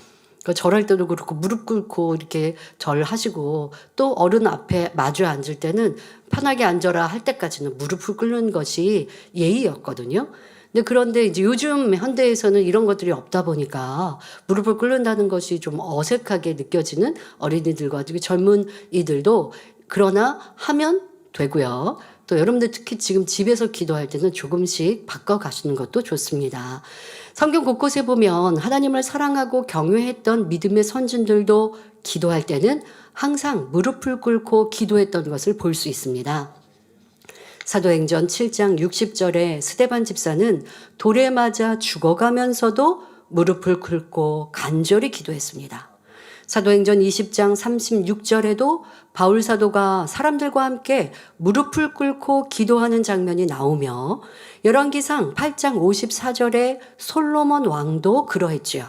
절할 때도 그렇고 무릎 꿇고 이렇게 절하시고 또 어른 앞에 마주 앉을 때는 편하게 앉아라 할 때까지는 무릎을 꿇는 것이 예의였거든요. 그런데 이제 요즘 현대에서는 이런 것들이 없다 보니까 무릎을 꿇는다는 것이 좀 어색하게 느껴지는 어린이들과 젊은 이들도 그러나 하면 되고요. 또 또 여러분들 특히 지금 집에서 기도할 때는 조금씩 바꿔가시는 것도 좋습니다. 성경 곳곳에 보면 하나님을 사랑하고 경외했던 믿음의 선진들도 기도할 때는 항상 무릎을 꿇고 기도했던 것을 볼 수 있습니다. 사도행전 7장 60절에 스데반 집사는 돌에 맞아 죽어가면서도 무릎을 꿇고 간절히 기도했습니다. 사도행전 20장 36절에도 바울 사도가 사람들과 함께 무릎을 꿇고 기도하는 장면이 나오며 열왕기상 8장 54절에 솔로몬 왕도 그러했지요.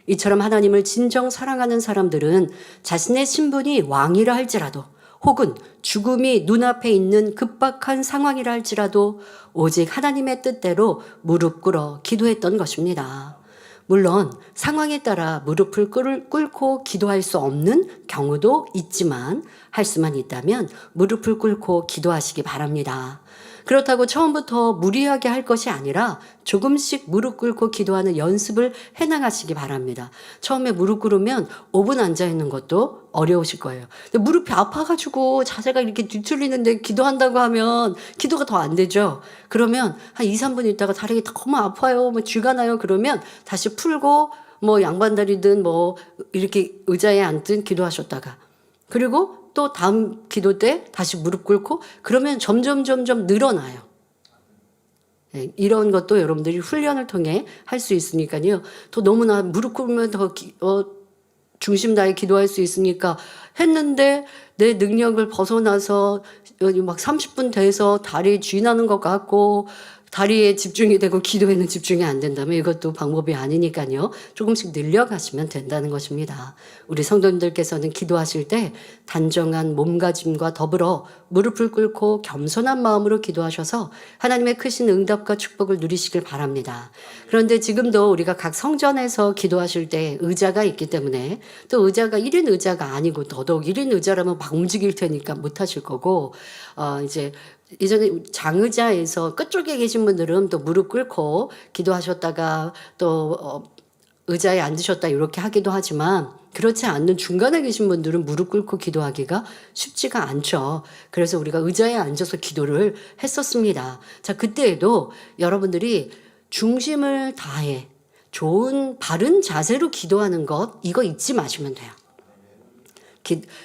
이처럼 하나님을 진정 사랑하는 사람들은 자신의 신분이 왕이라 할지라도 혹은 죽음이 눈앞에 있는 급박한 상황이라 할지라도 오직 하나님의 뜻대로 무릎 꿇어 기도했던 것입니다. 물론 상황에 따라 무릎을 꿇고 기도할 수 없는 경우도 있지만 할 수만 있다면 무릎을 꿇고 기도하시기 바랍니다. 그렇다고 처음부터 무리하게 할 것이 아니라 조금씩 무릎 꿇고 기도하는 연습을 해나가시기 바랍니다. 처음에 무릎 꿇으면 5분 앉아있는 것도 어려우실 거예요. 근데 무릎이 아파가지고 자세가 이렇게 뒤틀리는데 기도한다고 하면 기도가 더 안 되죠. 그러면 한 2, 3분 있다가 다리가 너무 아파요, 뭐 쥐가 나요, 그러면 다시 풀고 뭐 양반다리든 뭐 이렇게 의자에 앉든 기도하셨다가 그리고 또 다음 기도 때 다시 무릎 꿇고 그러면 점점 늘어나요. 네, 이런 것도 여러분들이 훈련을 통해 할 수 있으니까요. 또 너무나 무릎 꿇으면 더 중심 다해 기도할 수 있으니까 했는데 내 능력을 벗어나서 막 30분 돼서 다리에 쥐 나는 것 같고 다리에 집중이 되고 기도에는 집중이 안 된다면 이것도 방법이 아니니까요. 조금씩 늘려가시면 된다는 것입니다. 우리 성도님들께서는 기도하실 때 단정한 몸가짐과 더불어 무릎을 꿇고 겸손한 마음으로 기도하셔서 하나님의 크신 응답과 축복을 누리시길 바랍니다. 그런데 지금도 우리가 각 성전에서 기도하실 때 의자가 있기 때문에 또 의자가 1인 의자가 아니고 더더욱 1인 의자라면 막 움직일 테니까 못 하실 거고 이제 예전에 장의자에서 끝쪽에 계신 분들은 또 무릎 꿇고 기도하셨다가 또 의자에 앉으셨다 이렇게 하기도 하지만 그렇지 않는 중간에 계신 분들은 무릎 꿇고 기도하기가 쉽지가 않죠. 그래서 우리가 의자에 앉아서 기도를 했었습니다. 자, 그때에도 여러분들이 중심을 다해 좋은 바른 자세로 기도하는 것 이거 잊지 마시면 돼요.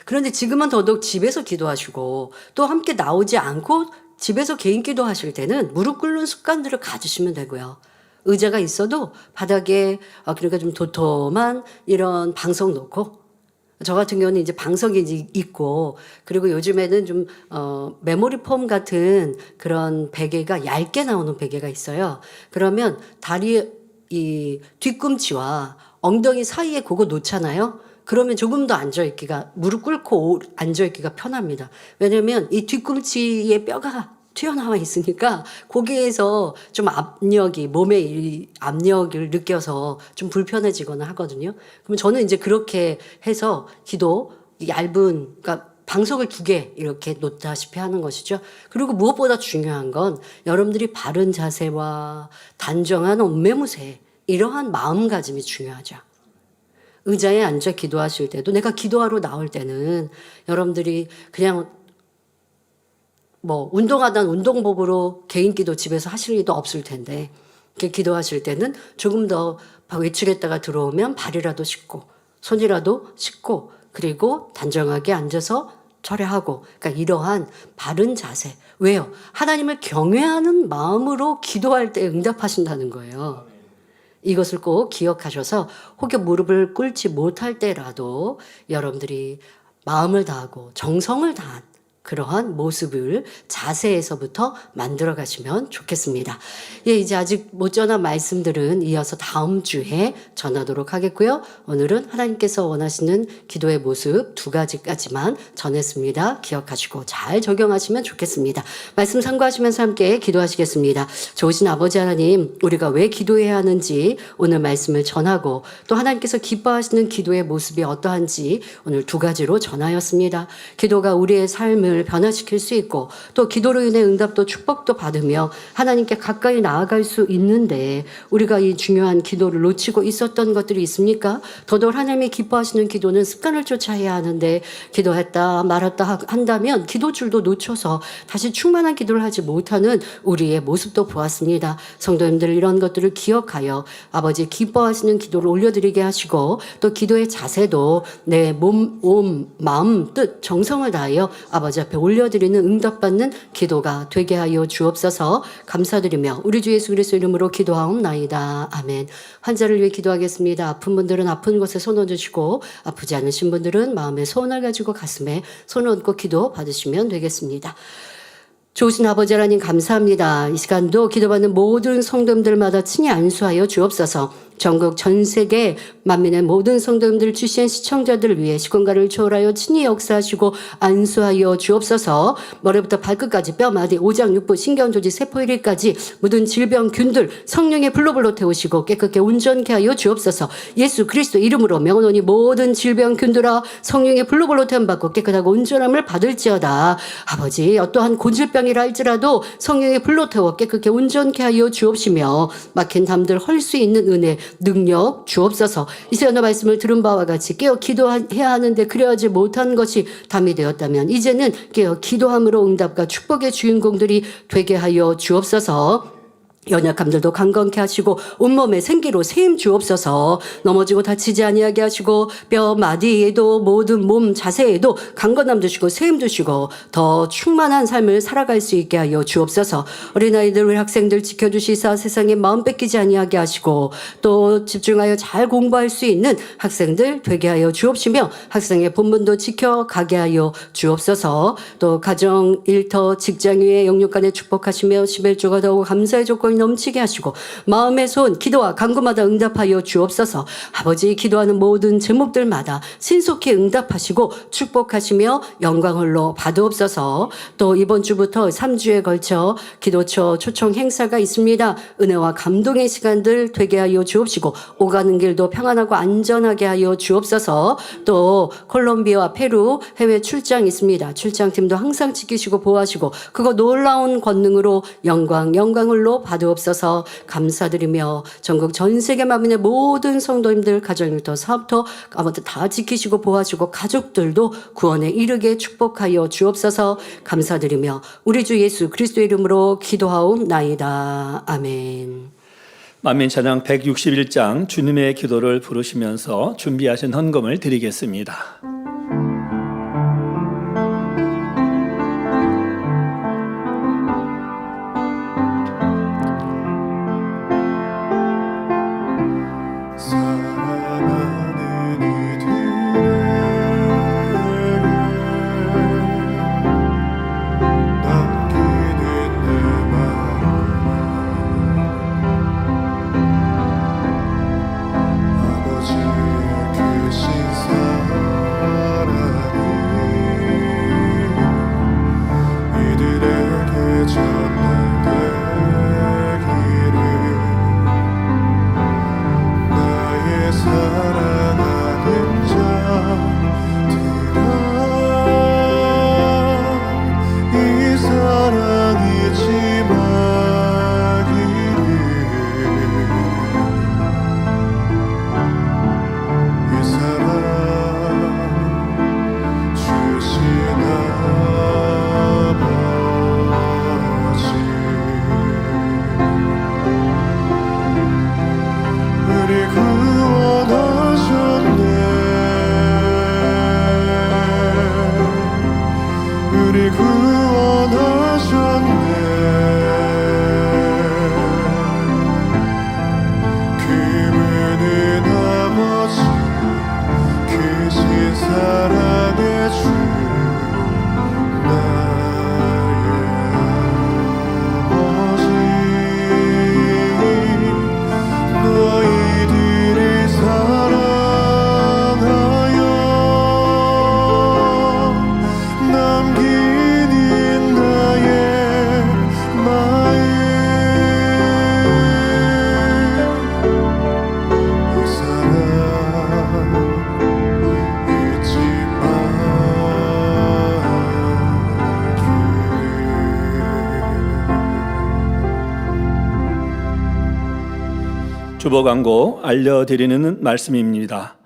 그런데 지금은 더더욱 집에서 기도하시고 또 함께 나오지 않고 집에서 개인 기도하실 때는 무릎 꿇는 습관들을 가지시면 되고요. 의자가 있어도 바닥에 그러니까 좀 도톰한 이런 방석 놓고 저 같은 경우는 이제 방석이 이제 있고 그리고 요즘에는 좀 메모리 폼 같은 그런 베개가 얇게 나오는 베개가 있어요. 그러면 다리 이 뒤꿈치와 엉덩이 사이에 그거 놓잖아요. 그러면 조금 더 앉아있기가 무릎 꿇고 앉아있기가 편합니다. 왜냐하면 이 뒤꿈치에 뼈가 튀어나와 있으니까 거기에서 좀 압력이 몸에 이 압력을 느껴서 좀 불편해지거나 하거든요. 그럼 저는 이제 그렇게 해서 기도 얇은 그러니까 방석을 2개 이렇게 놓다시피 하는 것이죠. 그리고 무엇보다 중요한 건 여러분들이 바른 자세와 단정한 옷매무새 이러한 마음가짐이 중요하죠. 의자에 앉아 기도하실 때도 내가 기도하러 나올 때는 여러분들이 그냥 뭐 운동하던 운동복으로 개인 기도 집에서 하실 일도 없을 텐데 이렇게 기도하실 때는 조금 더 외출했다가 들어오면 발이라도 씻고 손이라도 씻고 그리고 단정하게 앉아서 절야하고 그러니까 이러한 바른 자세. 왜요? 하나님을 경외하는 마음으로 기도할 때 응답하신다는 거예요. 이것을 꼭 기억하셔서 혹여 무릎을 꿇지 못할 때라도 여러분들이 마음을 다하고 정성을 다한 그러한 모습을 자세에서부터 만들어 가시면 좋겠습니다. 예, 이제 아직 못 전한 말씀들은 이어서 다음 주에 전하도록 하겠고요. 오늘은 하나님께서 원하시는 기도의 모습 2가지까지만 전했습니다. 기억하시고 잘 적용하시면 좋겠습니다. 말씀 참고하시면서 함께 기도하시겠습니다. 좋으신 아버지 하나님, 우리가 왜 기도해야 하는지 오늘 말씀을 전하고 또 하나님께서 기뻐하시는 기도의 모습이 어떠한지 오늘 2가지로 전하였습니다. 기도가 우리의 삶을 인생을 변화시킬 수 있고 또 기도로 인해 응답도 축복도 받으며 하나님께 가까이 나아갈 수 있는데 우리가 이 중요한 기도를 놓치고 있었던 것들이 있습니까? 더더욱 하나님이 기뻐하시는 기도는 습관을 쫓아 해야 하는데 기도했다 말았다 한다면 기도줄도 놓쳐서 다시 충만한 기도를 하지 못하는 우리의 모습도 보았습니다. 성도님들 이런 것들을 기억하여 아버지 기뻐하시는 기도를 올려드리게 하시고 또 기도의 자세도 내 몸, 마음, 뜻, 정성을 다하여 아버지 앞에 올려드리는 응답받는 기도가 되게 하여 주옵소서. 감사드리며 우리 주 예수 그리스도 이름으로 기도하옵나이다. 아멘. 환자를 위해 기도하겠습니다. 아픈 분들은 아픈 곳에 손 얹으시고 아프지 않으신 분들은 마음의 소원을 가지고 가슴에 손을 얹고 기도 받으시면 되겠습니다. 좋으신 아버지 하나님 감사합니다. 이 시간도 기도받는 모든 성도님들마다 친히 안수하여 주옵소서. 전국 전 세계 만민의 모든 성도님들 주신 시청자들을 위해 시공간을 초월하여 친히 역사하시고 안수하여 주옵소서. 머리부터 발끝까지 뼈, 마디, 오장, 육부, 신경조직, 세포 1위까지 모든 질병, 균들 성령의 불로 태우시고 깨끗게 온전케 하여 주옵소서. 예수 그리스도 이름으로 명하노니 모든 질병, 균들아 성령의 불로 태움받고 깨끗하고 온전함을 받을지어다. 아버지 어떠한 고질병이라 할지라도 성령의 불로 태워 깨끗게 온전케 하여 주옵시며 막힌 담들 헐 수 있는 은혜 능력 주옵소서. 이 시간의 말씀을 들은 바와 같이 깨어 기도해야 하는데 그래야지 못한 것이 담이 되었다면 이제는 깨어 기도함으로 응답과 축복의 주인공들이 되게 하여 주옵소서. 연약함들도 강건케 하시고 온몸에 생기로 세임 주옵소서. 넘어지고 다치지 아니하게 하시고 뼈 마디에도 모든 몸 자세에도 강건함 주시고 세임 주시고 더 충만한 삶을 살아갈 수 있게 하여 주옵소서. 어린아이들 학생들 지켜주시사 세상에 마음 뺏기지 아니하게 하시고 또 집중하여 잘 공부할 수 있는 학생들 되게 하여 주옵시며 학생의 본분도 지켜가게 하여 주옵소서. 또 가정 일터 직장 위에 영육간에 축복하시며 11조가 더욱 감사의 조건이 넘치게 하시고 마음의 소원 기도와 간구마다 응답하여 주옵소서. 아버지 기도하는 모든 제목들마다 신속히 응답하시고 축복하시며 영광홀로 받으옵소서. 또 이번 주부터 3주에 걸쳐 기도처 초청 행사가 있습니다. 은혜와 감동의 시간들 되게 하여 주옵시고 오가는 길도 평안하고 안전하게 하여 주옵소서. 또 콜롬비아와 페루 해외 출장 있습니다. 출장팀도 항상 지키시고 보호하시고 그거 놀라운 권능으로 영광홀로 받으옵소서. 감사드리며 전국 전 세계 만민의 모든 성도님들 가정일터 사업터 아무튼 다 지키시고 보호하시고 가족들도 구원에 이르게 축복하여 주옵소서. 감사드리며 우리 주 예수 그리스도 이름으로 기도하옵나이다. 아멘. 만민 찬양 161장 주님의 기도를 부르시면서 준비하신 헌금을 드리겠습니다. 너희들 유튜버 광고 알려드리는 말씀입니다.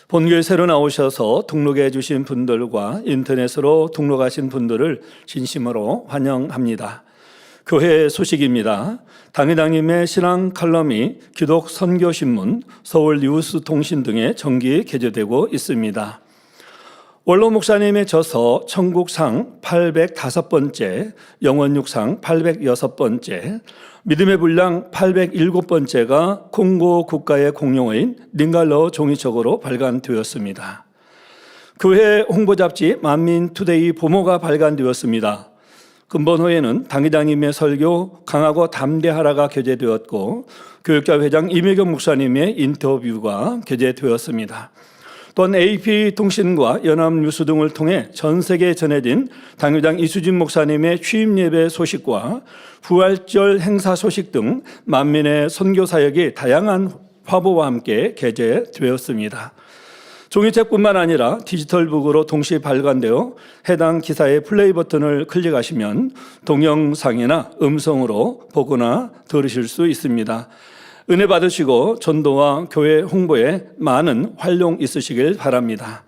본교에 새로 나오셔서 등록해 주신 분들과 인터넷으로 등록하신 분들을 진심으로 환영합니다. 교회 소식입니다. 당회장님의 신앙 칼럼이 기독 선교신문, 서울 뉴스통신 등에 정기 게재되고 있습니다. 원로 목사님의 저서 천국상 805번째, 영원육상 806번째, 믿음의 분량 807번째가 콩고 국가의 공용어인 링갈러 종이책으로 발간되었습니다. 교회 홍보 잡지 만민투데이 보모가 발간되었습니다. 근본호에는 당회장님의 설교 강하고 담대하라가 게재되었고 교육자 회장 이매경 목사님의 인터뷰가 게재되었습니다. 또한 AP통신과 연합뉴스 등을 통해 전 세계에 전해진 당회장 이수진 목사님의 취임 예배 소식과 부활절 행사 소식 등 만민의 선교 사역이 다양한 화보와 함께 게재되었습니다. 종이책뿐만 아니라 디지털북으로 동시 발간되어 해당 기사의 플레이 버튼을 클릭하시면 동영상이나 음성으로 보거나 들으실 수 있습니다. 은혜 받으시고 전도와 교회 홍보에 많은 활용 있으시길 바랍니다.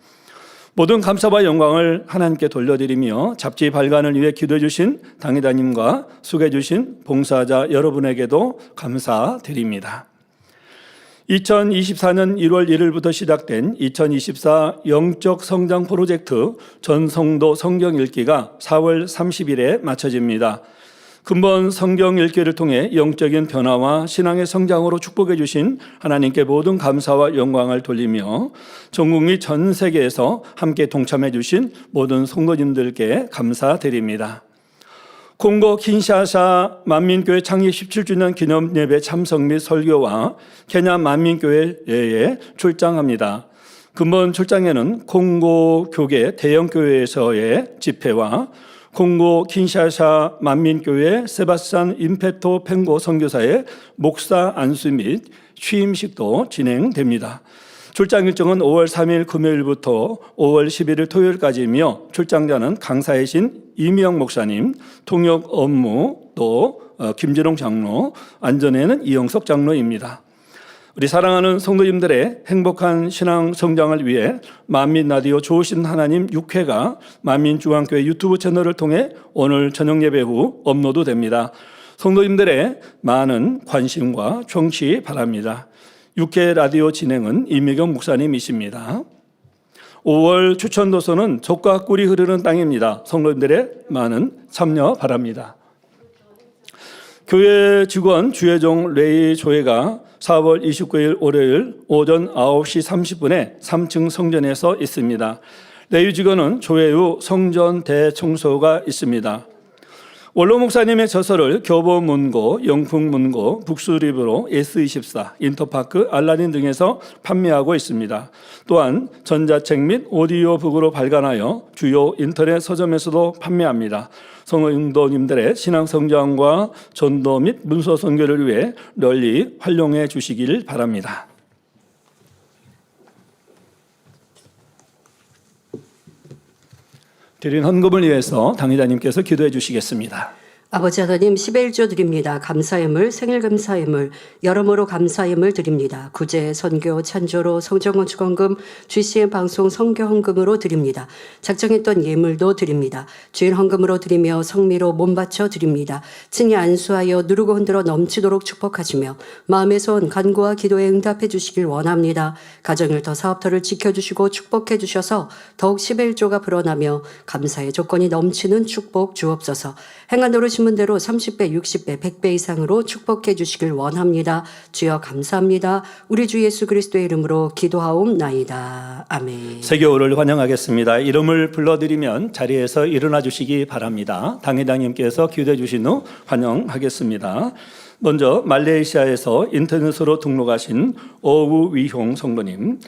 모든 감사와 영광을 하나님께 돌려드리며 잡지 발간을 위해 기도해 주신 당회장님과 수고해 주신 봉사자 여러분에게도 감사드립니다. 2024년 1월 1일부터 시작된 2024 영적 성장 프로젝트 전성도 성경 읽기가 4월 30일에 마쳐집니다. 근본 성경 읽기를 통해 영적인 변화와 신앙의 성장으로 축복해 주신 하나님께 모든 감사와 영광을 돌리며 전국및 전 세계에서 함께 동참해 주신 모든 성도님들께 감사드립니다. 콩고 킨샤사 만민교회 창립 17주년 기념 예배 참석 및 설교와 케냐 만민교회에 출장합니다. 근본 출장에는 콩고 교계 대형교회에서의 집회와 콩고 킨샤사 만민교회 세바스찬 임페토 펜고 선교사의 목사 안수 및 취임식도 진행됩니다. 출장 일정은 5월 3일 금요일부터 5월 11일 토요일까지이며 출장자는 강사이신 이미영 목사님, 통역 업무 또 김진홍 장로, 안전에는 이영석 장로입니다. 우리 사랑하는 성도님들의 행복한 신앙 성장을 위해 만민라디오 좋으신 하나님 6회가 만민중앙교회 유튜브 채널을 통해 오늘 저녁 예배 후 업로드됩니다. 성도님들의 많은 관심과 청취 바랍니다. 6회 라디오 진행은 이미경 목사님이십니다. 5월 추천도서는 젖과 꿀이 흐르는 땅입니다. 성도님들의 많은 참여 바랍니다. 교회 직원 주혜종 레이 조회가 4월 29일 월요일 오전 9시 30분에 3층 성전에서 있습니다. 레이 직원은 조회 후 성전 대청소가 있습니다. 원로 목사님의 저서를 교보문고, 영풍문고, 북수리브로, S24, 인터파크, 알라딘 등에서 판매하고 있습니다. 또한 전자책 및 오디오북으로 발간하여 주요 인터넷 서점에서도 판매합니다. 성도님들의 신앙 성장과 전도 및 문서 선교를 위해 널리 활용해 주시길 바랍니다. 드린 헌금을 위해서 당회장님께서 기도해 주시겠습니다. 아버지 하나님 11조 드립니다. 감사예물, 생일감사예물, 여러모로 감사예물 드립니다. 구제, 선교, 찬조로, 성정건축헌금, GCN 방송 성교헌금으로 드립니다. 작정했던 예물도 드립니다. 주일 헌금으로 드리며 성미로 몸바쳐 드립니다. 친히 안수하여 누르고 흔들어 넘치도록 축복하시며 마음의 손 간구와 기도에 응답해 주시길 원합니다. 가정일터 사업터를 지켜주시고 축복해 주셔서 더욱 11조가 불어나며 감사의 조건이 넘치는 축복 주옵소서. 행한 노릇 신 대로 30배, 60배, 100배 이상으로 축복해 주시길 원합니다. 주여 감사합니다. 우리 주 예수 그리스도의 이름으로 기도하옵나이다. 아멘. 세교를 환영하겠습니다. 이름을 불러드리면 자리에서 일어나 주시기 바랍니다. 당회장님께서 기도해 주신 후 환영하겠습니다. 먼저 말레이시아에서 인터넷으로 등록하신 어우위홍 성도님,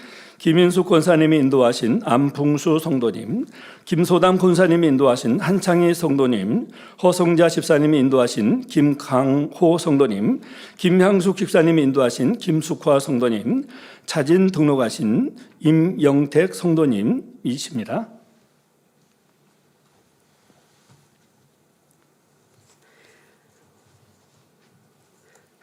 김인숙 권사님이 인도하신 안풍수 성도님, 김소담 권사님이 인도하신 한창희 성도님, 허성자 집사님이 인도하신 김강호 성도님, 김향숙 집사님이 인도하신 김숙화 성도님, 차진 등록하신 임영택 성도님이십니다.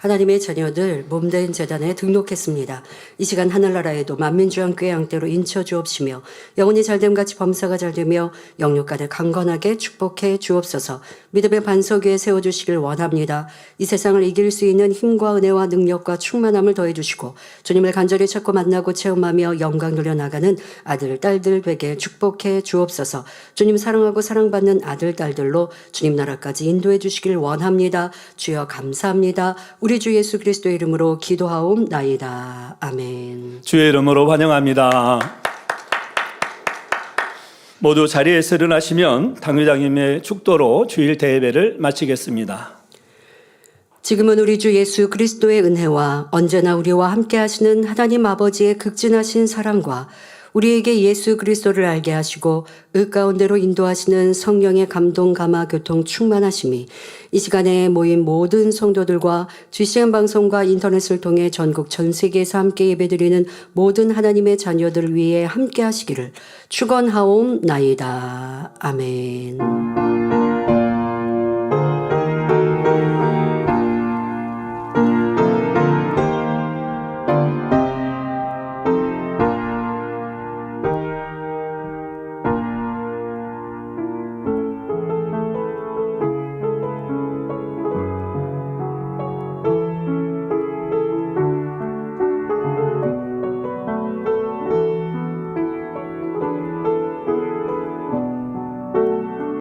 하나님의 자녀들 몸된 재단에 등록했습니다. 이 시간 하늘나라에도 만민주왕 꾀양대로 인쳐 주옵시며 영혼이 잘됨 같이 범사가 잘되며 영육간을 강건하게 축복해 주옵소서. 믿음의 반석 위에 세워주시길 원합니다. 이 세상을 이길 수 있는 힘과 은혜와 능력과 충만함을 더해주시고 주님을 간절히 찾고 만나고 체험하며 영광 누려나가는 아들 딸들 되게 축복해 주옵소서. 주님 사랑하고 사랑받는 아들 딸들로 주님 나라까지 인도해 주시길 원합니다. 주여 감사합니다. 우리 주 예수 그리스도의 이름으로 기도하옵나이다. 아멘. 주의 이름으로 환영합니다. 모두 자리에서 일어나시면 당회장님의 축도로 주일 대예배를 마치겠습니다. 지금은 우리 주 예수 그리스도의 은혜와 언제나 우리와 함께 하시는 하나님 아버지의 극진하신 사랑과 우리에게 예수 그리스도를 알게 하시고 의 가운데로 인도하시는 성령의 감동 감화 교통 충만하심이 이 시간에 모인 모든 성도들과 GCN 방송과 인터넷을 통해 전국 전 세계에서 함께 예배드리는 모든 하나님의 자녀들 위해 함께 하시기를 축원하옵나이다. 아멘.